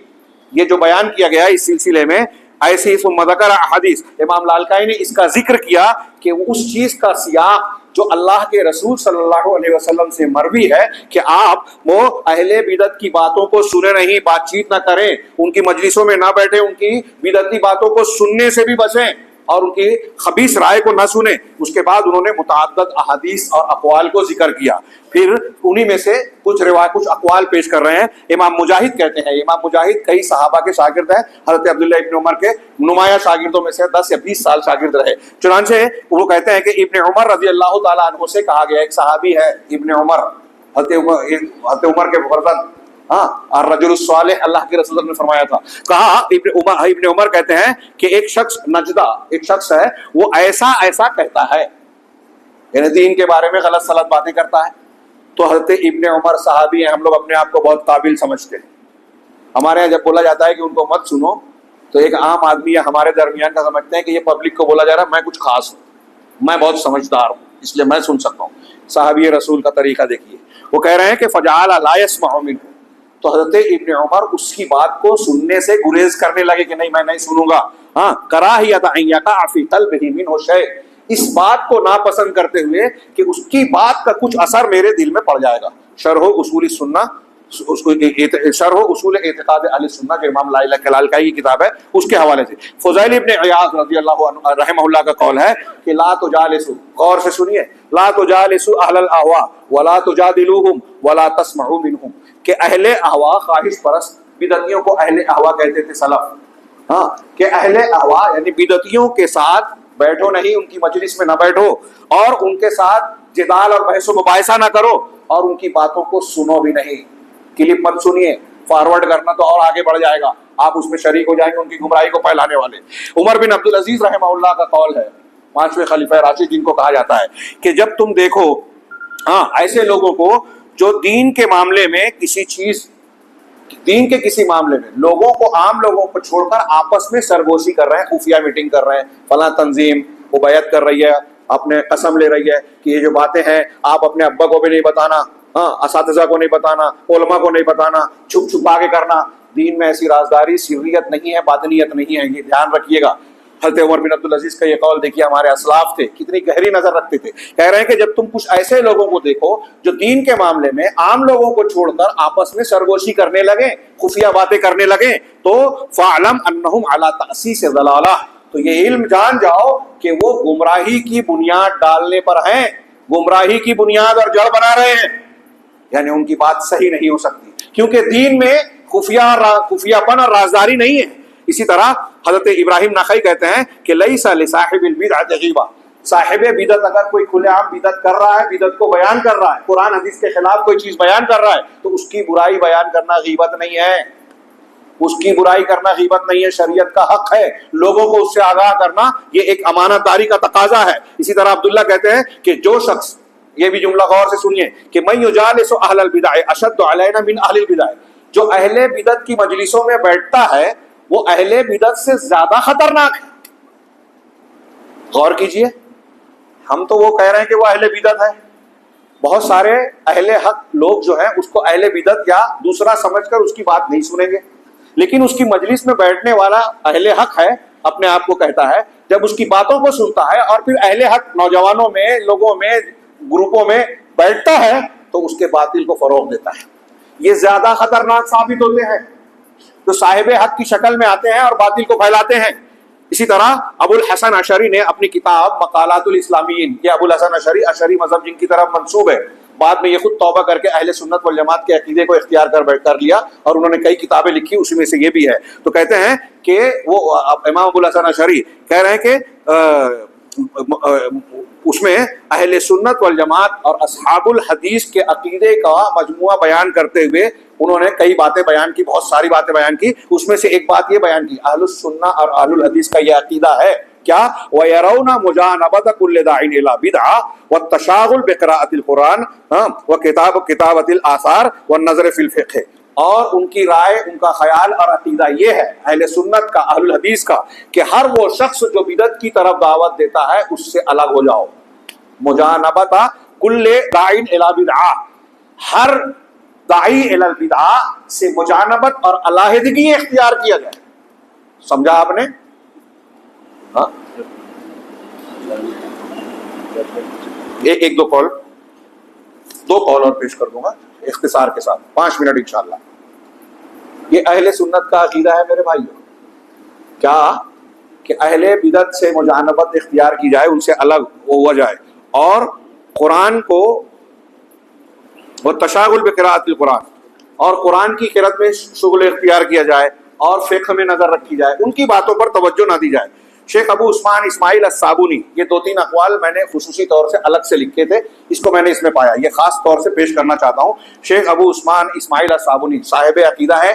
یہ جو بیان کیا گیا اس سلسلے میں ایسی ثم ذکر احادیث، امام لالکائی نے اس کا ذکر کیا کہ اس چیز کا سیاق جو اللہ کے رسول صلی اللہ علیہ وسلم سے مروی ہے کہ آپ وہ اہل بدعت کی باتوں کو سنیں نہیں، بات چیت نہ کریں، ان کی مجلسوں میں نہ بیٹھیں، ان کی بدعتی باتوں کو سننے سے بھی بچیں اور ان کی خبیث رائے کو نہ سنیں. اس کے بعد انہوں نے متعدد احادیث اور اقوال کو ذکر کیا. پھر انہی میں سے کچھ اقوال پیش کر رہے ہیں. امام مجاہد کہتے ہیں، امام مجاہد کئی صحابہ کے شاگرد ہیں، حضرت عبداللہ ابن عمر کے نمایاں شاگردوں میں سے 10 یا 20 سال شاگرد رہے. چنانچہ وہ کہتے ہیں کہ ابن عمر رضی اللہ تعالیٰ عنہ سے کہا گیا، ایک صحابی ہے ابن عمر، حضرت عمر کے فرزند، الرجل الصالح، اللہ کے رسول نے فرمایا تھا. کہا ابن عمر کہتے ہیں کہ ایک شخص نجدہ، ایک شخص ہے وہ ایسا کہتا ہے، یعنی دین کے بارے میں غلط سلط باتیں کرتا ہے. تو حضرت ابن عمر صحابی ہیں، ہم لوگ اپنے آپ کو بہت قابل سمجھتے ہیں. ہمارے یہاں جب بولا جاتا ہے کہ ان کو مت سنو تو ایک عام آدمی یا ہمارے درمیان کا سمجھتے ہیں کہ یہ پبلک کو بولا جا رہا ہے میں کچھ خاص ہوں، میں بہت سمجھدار ہوں، اس لیے میں سن سکتا ہوں. صحابی رسول کا طریقہ دیکھیے، وہ کہہ رہے ہیں کہ فجعل لا يسمع منه، تو حضرت ابن عمر اس کی بات کو سننے سے گریز کرنے لگے کہ نہیں میں نہیں سنوں گا. کراہیت ان یقع فی قلبہ منہ شیء، اس بات کو ناپسند کرتے ہوئے کہ اس کی بات کا کچھ اثر میرے دل میں پڑ جائے گا. شرح اصول السنہ، شرح اصول اعتقاد اہل السنہ جو امام لالکائی کی کتاب ہے اس کے حوالے سے. فضیل ابن عیاض رضی اللہ عنہ رحمہ اللہ کا قول ہے کہ لا تجالسوا، غور سے سنیے، لا تجالسوا اہل الاہواء ولا تجادلوہم ولا تسمعوا منہم، کہ اہل اہوا، خواہش پرست، بدعتیوں کو اہل اہوا کہتے تھے سلف، کہ اہل اہوا یعنی بدعتیوں کے ساتھ بیٹھو نہیں، ان کی مجلس میں نہ بیٹھو اور ان کے ساتھ جدال اور بحث و مباحثہ نہ کرو اور ان کی باتوں کو سنو بھی نہیں. کلپ مت سنیے، فارورڈ کرنا تو اور آگے بڑھ جائے گا، آپ اس میں شریک ہو جائیں گے ان کی گمراہی کو پھیلانے والے. عمر بن عبدالعزیز رحمہ اللہ کا قول ہے، 5ویں خلیفہ راشد جن کو کہا جاتا ہے، کہ جب تم دیکھو ایسے لوگوں کو جو دین کے معاملے میں دین کے کسی معاملے میں لوگوں کو، عام لوگوں کو چھوڑ کر آپس میں سرگوشی کر رہے ہیں، خفیہ میٹنگ کر رہے ہیں، فلاں تنظیم وہ بیعت کر رہی ہے، اپنے قسم لے رہی ہے کہ یہ جو باتیں ہیں آپ اپنے ابا کو بھی نہیں بتانا، اساتذہ کو نہیں بتانا، علماء کو نہیں بتانا، چھپ چھپا کے کرنا. دین میں ایسی رازداری، سریت نہیں ہے، باطنیت نہیں ہے، یہ دھیان رکھیے گا. حضرت عمر بن عبدالعزیز کا یہ قول دیکھیے، ہمارے اسلاف تھے کتنی گہری نظر رکھتے تھے. کہہ رہے ہیں کہ جب تم کچھ ایسے لوگوں کو دیکھو جو دین کے معاملے میں عام لوگوں کو چھوڑ کر آپس میں سرگوشی کرنے لگے، خفیہ باتیں کرنے لگے، تو فاعلم انہم علی تأسیس ضلالہ، تو یہ علم جان جاؤ کہ وہ گمراہی کی بنیاد ڈالنے پر ہیں، گمراہی کی بنیاد اور جڑ بنا رہے ہیں، یعنی ان کی بات صحیح نہیں ہو سکتی کیونکہ دین میں خفیہ پن اور رازداری نہیں ہے. اسی طرح حضرت ابراہیم نخعی کہتے ہیں کہ لیس لصاحب البدعۃ غیبہ، صاحب بدعت اگر کوئی کھلے عام بدعت کر رہا ہے، بدعت کو بیان کر رہا ہے، قرآن حدیث کے خلاف کوئی چیز بیان کر رہا ہے، تو اس کی برائی بیان کرنا غیبت نہیں ہے، اس کی برائی کرنا غیبت نہیں ہے، شریعت کا حق ہے لوگوں کو اس سے آگاہ کرنا، یہ ایک امانت داری کا تقاضا ہے. اسی طرح عبداللہ کہتے ہیں کہ جو شخص، یہ بھی جملہ غور سے سنیے، کہ من یجالس اہل البدع اشد علینا من اہل البدع، جو اہل بدعت کی مجلسوں میں بیٹھتا ہے وہ اہل بدعت سے زیادہ خطرناک ہے. غور کیجئے، ہم تو وہ کہہ رہے ہیں کہ وہ اہل بدعت ہے، بہت سارے اہل حق لوگ جو ہیں اس کو اہل بدعت یا دوسرا سمجھ کر اس کی بات نہیں سنیں گے، لیکن اس کی مجلس میں بیٹھنے والا اہل حق ہے، اپنے آپ کو کہتا ہے، جب اس کی باتوں کو سنتا ہے اور پھر اہل حق نوجوانوں میں، لوگوں میں، گروپوں میں بیٹھتا ہے تو اس کے باطل کو فروغ دیتا ہے. یہ زیادہ خطرناک ثابت ہوتے ہیں جو صاحب حق کی شکل میں آتے ہیں اور باطل کو پھیلاتے ہیں. اسی طرح ابو الحسن اشعری نے اپنی کتاب مقالات الاسلامیین، یہ ابو الحسن اشعری، اشعری مذہب جن کی طرف منسوب ہے، بعد میں یہ خود توبہ کر کے اہل سنت والجماعت کے عقیدے کو اختیار کر لیا اور انہوں نے کئی کتابیں لکھی، اسی میں سے یہ بھی ہے. تو کہتے ہیں کہ وہ امام ابو الحسن اشعری کہہ رہے ہیں کہ اس میں اہل سنت والجماعت اور اصحاب الحدیث کے عقیدے کا مجموعہ بیان کرتے ہوئے انہوں نے کئی باتیں بیان کی، بہت ساری باتیں بیان کی. اس میں سے ایک بات یہ بیان کی، اہل السنہ اور اہل الحدیث کا یہ عقیدہ ہے کیا وَيَرَوْنَ مُجَانَبَةَ كُلِّ دَاعٍ إِلَى بِدْعَةٍ وَالتَّشَاغُلَ بِقِرَاءَةِ الْقُرْآنِ وَكِتَابَةِ الْآثَارِ وَالنَّظَرِ فِي الْفِقْهِ. اور ان کی رائے، ان کا خیال اور عقیدہ یہ ہے اہل سنت کا، اہل الحدیث کا، کہ ہر وہ شخص جو بدعت کی طرف دعوت دیتا ہے اس سے الگ ہو جاؤ. مجانبۃ کل داعٍ الی بدعہ، ہر داعی الی البدعہ سے مجانبت اور علیحدگی اختیار کیا جائے. سمجھا آپ نے؟ ہاں، ایک دو کال اور پیش کر دوں گا اختصار کے ساتھ، 5 منٹ انشاءاللہ. یہ اہل سنت کا عقیدہ ہے میرے بھائیوں، کیا کہ اہل بدعت سے مجانبت اختیار کی جائے، ان سے الگ ہوا جائے، اور قرآن کو وہ تشاغل بقراءۃ القرآن، اور قرآن کی قرأت میں شغل اختیار کیا جائے، اور فقہ میں نظر رکھی جائے، ان کی باتوں پر توجہ نہ دی جائے. شیخ ابو عثمان اسماعیل الصابونی، یہ 2-3 اقوال میں نے خصوصی طور سے الگ سے لکھے تھے، اس کو میں نے اس میں پایا، یہ خاص طور سے پیش کرنا چاہتا ہوں. شیخ ابو عثمان اسماعیل الصابونی صاحب عقیدہ ہے،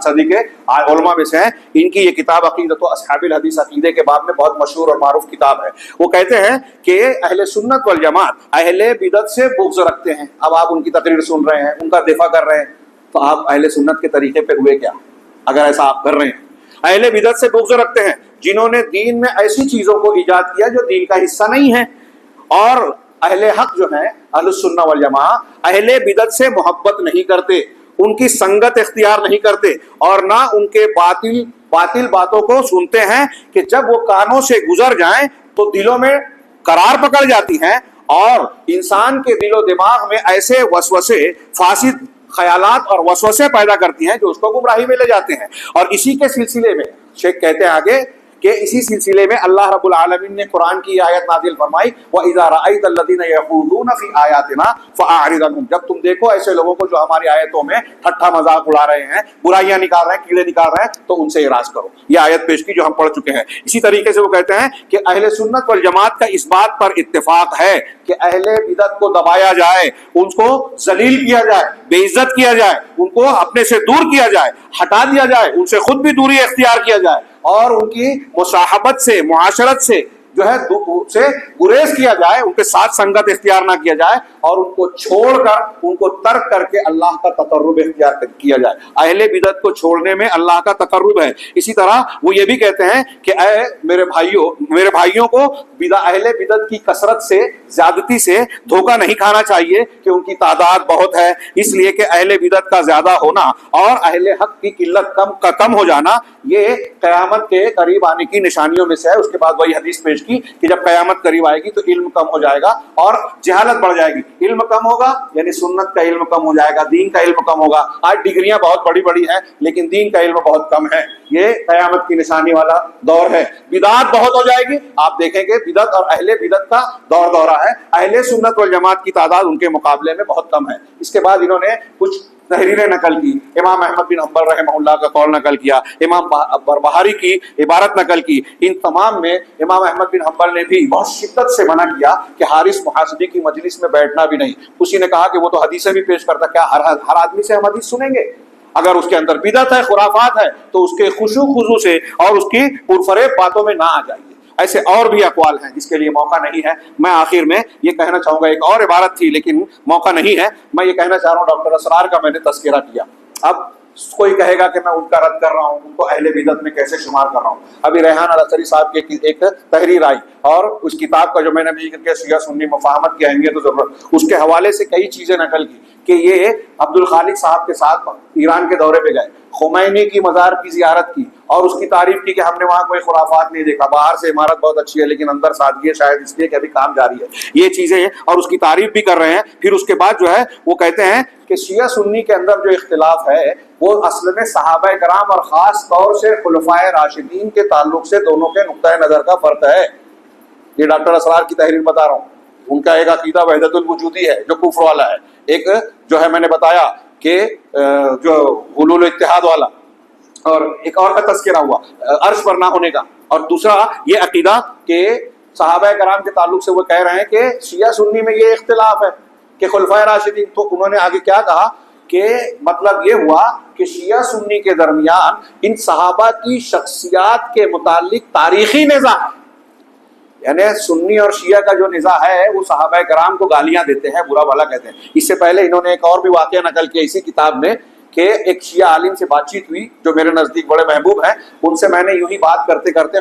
صدی کے علماء میں سے ہیں. ان کی یہ کتاب عقیدۃ اصحاب الحدیث، عقیدے کے باب میں بہت مشہور اور معروف کتاب ہے. وہ کہتے ہیں کہ اہل سنت والجماعت اہل بدعت سے بغض رکھتے ہیں. اب آپ ان کی تقریر سن رہے ہیں، ان کا دفاع کر رہے ہیں، تو آپ اہل سنت کے طریقے پہ ہوئے کیا اگر ایسا آپ کر رہے ہیں؟ اہل بدعت سے بغض رکھتے ہیں جنہوں نے دین میں ایسی چیزوں کو ایجاد کیا جو دین کا حصہ نہیں ہے. اور اہل حق جو ہیں اہل السنہ والجماعہ اہل بدعت سے محبت نہیں کرتے، ان کی سنگت اختیار نہیں کرتے، اور نہ ان کے باطل باتوں کو سنتے ہیں کہ جب وہ کانوں سے گزر جائیں تو دلوں میں قرار پکڑ جاتی ہیں، اور انسان کے دل و دماغ میں ایسے وسوسے، فاسد خیالات اور وسوسے پیدا کرتی ہیں جو اس کو گمراہی میں لے جاتے ہیں. اور اسی کے سلسلے میں شیخ کہتے ہیں آگے کہ اسی سلسلے میں اللہ رب العالمین نے قرآن کی آیت نازل فرمائی، وَإِذَا رَأَيْتَ الَّذِينَ يَخُوضُونَ فِي آيَاتِنَا فَأَعْرِضْ عَنْهُمْ. جب تم دیکھو ایسے لوگوں کو جو ہماری آیتوں میں ٹھٹھا مذاق اڑا رہے ہیں، برائیاں نکال رہے ہیں، کیڑے نکال رہے ہیں، تو ان سے اعراض کرو. یہ آیت پیش کی جو ہم پڑھ چکے ہیں. اسی طریقے سے وہ کہتے ہیں کہ اہل سنت والجماعت کا اس بات پر اتفاق ہے کہ اہل بدعت کو دبایا جائے، ان کو ذلیل کیا جائے، بے عزت کیا جائے، ان کو اپنے سے دور کیا جائے، ہٹا دیا جائے، ان سے خود بھی دوری اختیار کیا جائے، اور ان کی مصاحبت سے، معاشرت سے جو ہے سے گریز کیا جائے، ان کے ساتھ سنگت اختیار نہ کیا جائے، اور ان کو چھوڑ کر، ان کو ترک کر کے اللہ کا تقرب اختیار کیا جائے. اہل بدعت کو چھوڑنے میں اللہ کا تقرب ہے. اسی طرح وہ یہ بھی کہتے ہیں کہ اے میرے بھائیوں کو اہل بدعت کی کثرت سے، زیادتی سے دھوکہ نہیں کھانا چاہیے کہ ان کی تعداد بہت ہے، اس لیے کہ اہل بدعت کا زیادہ ہونا اور اہل حق کی قلت کم ہو جانا یہ قیامت کے قریب آنے کی نشانیوں میں سے ہے. اس کے بعد وہی حدیث پیش کی کہ جب قیامت قریب آئے گی تو علم کم ہو جائے گا اور جہالت بڑھ جائے گی. علم کم ہوگا یعنی سنت کا علم کم ہو جائے گا، دین کا علم کم ہوگا. آج ڈگریاں بہت بڑی بڑی ہیں لیکن دین کا علم بہت کم ہے. یہ قیامت کی نشانی والا دور ہے. بدعات بہت ہو جائے گی، آپ دیکھیں گے بدعت اور اہل بدعت کا دورہ ہے. اہل سنت والجماعت کی تعداد ان کے مقابلے میں بہت کم ہے. اس کے بعد انہوں نے کچھ تحریریں نقل کی، امام احمد بن حنبل رحمہ اللہ کا قول نقل کیا، امام بربہاری کی عبارت نقل کی. ان تمام میں امام احمد بن حنبل نے بھی بہت شدت سے منع کیا کہ حارث محاسبی کی مجلس میں بیٹھنا بھی نہیں. اسی نے کہا کہ وہ تو حدیثیں بھی پیش کرتا، کیا ہر آدمی سے ہم حدیث سنیں گے؟ اگر اس کے اندر بدعت ہے، خرافات ہے، تو اس کے خشوع خضوع سے اور اس کی پرفریب باتوں میں نہ آ جائیے. ایسے اور بھی اقوال ہیں جس کے لیے موقع نہیں ہے. میں آخر میں یہ کہنا چاہوں گا، ایک اور عبارت تھی لیکن موقع نہیں ہے. میں یہ کہنا چاہ رہا ہوں، ڈاکٹر اسرار کا میں نے تذکرہ کیا. اب کوئی کہے گا کہ میں ان کا رد کر رہا ہوں، ان کو اہل بدعت میں کیسے شمار کر رہا ہوں. ابھی ریحان الاسری صاحب کی ایک تحریر آئی اور اس کتاب کا جو میں نے بھی ذکر کیا، شیعہ سنی مفاہمت کی اہمیت و ضرورت، اس کے حوالے سے کئی چیزیں نقل کی کہ یہ عبد الخالق صاحب کے ساتھ ایران کے دورے پہ گئے، خمینی کی مزار کی زیارت کی اور اس کی تعریف کی کہ ہم نے وہاں کوئی خرافات نہیں دیکھا، باہر سے عمارت بہت اچھی ہے لیکن اندر سادگی ہے، شاید اس لیے کہ ابھی کام جاری ہے. یہ چیزیں اور اس کی تعریف بھی کر رہے ہیں. پھر اس کے بعد جو ہے وہ کہتے ہیں کہ شیعہ سنی کے اندر جو اختلاف ہے وہ اصل میں صحابہ کرام اور خاص طور سے خلفائے راشدین کے تعلق سے دونوں کے نقطۂ نظر کا فرق ہے. یہ ڈاکٹر اسرار کی تحریر بتا رہا ہوں. ان کا ایک عقیدہ وحدت الوجودی ہے جو کفر والا ہے، ایک جو ہے میں نے بتایا کہ جو حلول اتحاد والا، اور ایک اور کا تذکرہ ہوا عرش پر نہ ہونے کا، اور دوسرا یہ عقیدہ کہ صحابہ کرام کے تعلق سے وہ کہہ رہے ہیں کہ شیعہ سنی میں یہ اختلاف ہے کہ خلفائے راشدین. تو انہوں نے آگے کیا کہا کہ مطلب یہ ہوا کہ شیعہ سنی کے درمیان ان صحابہ کی شخصیات کے متعلق تاریخی نزاع ہے. یعنی سنی اور شیعہ کا جو نزاع ہے وہ صحابہ کرام کو گالیاں دیتے ہیں، برا بھلا کہتے ہیں. اس سے پہلے انہوں نے ایک اور بھی واقعہ نقل کیا اسی کتاب میں کہ ایک شیعہ عالم سے بات چیت ہوئی جو میرے نزدیک بڑے محبوب ہیں. ان سے میں نے یوں ہی بات کرتے کرتے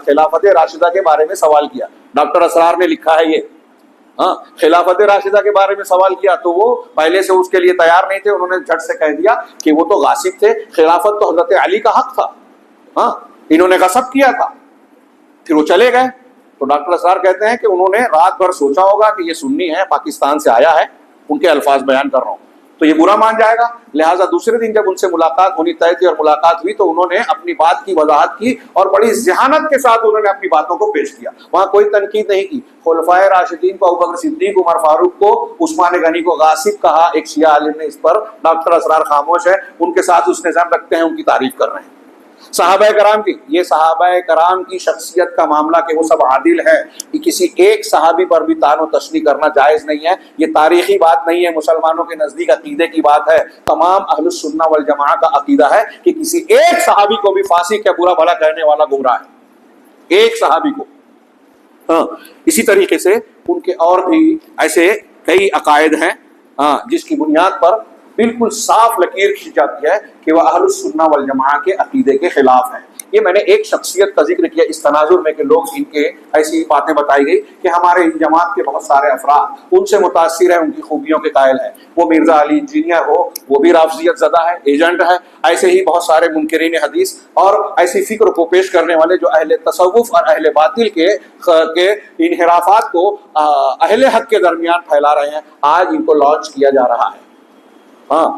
خلافت راشدہ کے بارے میں سوال کیا. ڈاکٹر اسرار نے لکھا ہے یہ، ہاں، خلافت راشدہ کے بارے میں سوال کیا تو وہ پہلے سے اس کے لیے تیار نہیں تھے. انہوں نے جھٹ سے کہہ دیا کہ وہ تو غاصب تھے، خلافت تو حضرت علی کا حق تھا، ہاں، انہوں نے غصب کیا تھا. پھر وہ چلے گئے. تو ڈاکٹر اسرار کہتے ہیں کہ انہوں نے رات بھر سوچا ہوگا کہ یہ سنی ہے، پاکستان سے آیا ہے، ان کے الفاظ بیان کر رہا ہوں تو یہ برا مان جائے گا. لہٰذا دوسرے دن جب ان سے ملاقات ہونی طے تھی اور ملاقات ہوئی تو انہوں نے اپنی بات کی وضاحت کی اور بڑی ذہانت کے ساتھ انہوں نے اپنی باتوں کو پیش کیا. وہاں کوئی تنقید نہیں کی. خلفائے راشدین کو، ابوبکر صدیق، عمر فاروق کو، عثمان غنی کو غاصب کہا. ایک شیعہ عالم نے اس پر، ڈاکٹر اسرار خاموش ہے، ان کے ساتھ اس نظام رکھتے ہیں، ان کی تعریف کر رہے ہیں. صحابہ کرام کی، یہ صحابہ کرام کی شخصیت کا معاملہ کہ وہ سب عادل ہے، کہ کسی ایک صحابی پر بھی طعن و تشنیع کرنا جائز نہیں ہے. یہ تاریخی بات نہیں ہے، مسلمانوں کے نزدیک عقیدے کی بات ہے. تمام اہل السنہ والجماعہ کا عقیدہ ہے کہ کسی ایک صحابی کو بھی پھانسی کا برا بھلا کہنے والا گمراہ ہے، ایک صحابی کو. ہاں، اسی طریقے سے ان کے اور بھی ایسے کئی عقائد ہیں جس کی بنیاد پر بالکل صاف لکیر کھینچی جاتی ہے کہ وہ اہل السنہ والجماعہ کے عقیدے کے خلاف ہیں. یہ میں نے ایک شخصیت کا ذکر کیا اس تناظر میں کہ لوگ ان کے ایسی باتیں بتائی گئی کہ ہمارے جماعت کے بہت سارے افراد ان سے متاثر ہیں، ان کی خوبیوں کے قائل ہیں. وہ مرزا علی انجینئر ہو، وہ بھی رافضیت زدہ ہے، ایجنٹ ہے. ایسے ہی بہت سارے منکرین حدیث اور ایسی فکر کو پیش کرنے والے جو اہل تصوف اور اہل باطل کے انحرافات کو اہل حق کے درمیان پھیلا رہے ہیں. آج ان کو لانچ کیا جا رہا ہے. ہاں،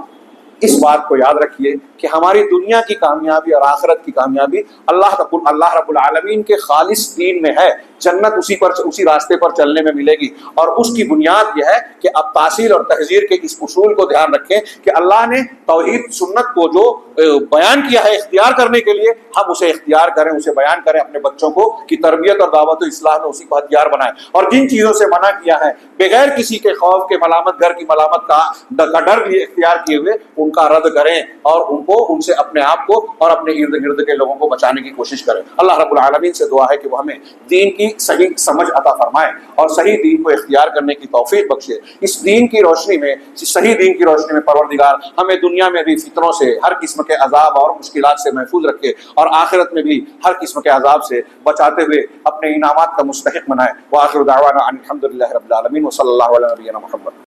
اس بات کو یاد رکھیے کہ ہماری دنیا کی کامیابی اور آخرت کی کامیابی اللہ رب العالمین کے خالص دین میں ہے. جنت اسی راستے پر چلنے میں ملے گی. اور اس کی بنیاد یہ ہے کہ اب تاصیل اور تحذیر کے اس اصول کو دھیان رکھیں کہ اللہ نے توحید سنت کو جو بیان کیا ہے اختیار کرنے کے لیے، ہم اسے اختیار کریں، اسے بیان کریں، اپنے بچوں کو کی تربیت اور دعوت و اصلاح میں اسی کو ہتھیار بنائیں. اور جن چیزوں سے منع کیا ہے بغیر کسی کے خوف کے، ملامت، گھر کی ملامت کا ڈر بھی اختیار کیے ہوئے، ان کا رد کریں اور ان سے اپنے آپ کو اور اپنے ارد گرد کے لوگوں کو بچانے کی کوشش کریں. اللہ رب العالمین سے دعا ہے کہ وہ ہمیں دین کی صحیح سمجھ عطا فرمائے اور صحیح دین کو اختیار کرنے کی توفیق بخشے. اس دین کی روشنی میں، صحیح دین کی روشنی میں پروردگار ہمیں دنیا میں بھی فتنوں سے، ہر قسم کے عذاب اور مشکلات سے محفوظ رکھے اور آخرت میں بھی ہر قسم کے عذاب سے بچاتے ہوئے اپنے انعامات کا مستحق بنائے. وآخر دعوانا ان الحمد للہ رب العالمین وصلی اللہ علی نبینا محمد.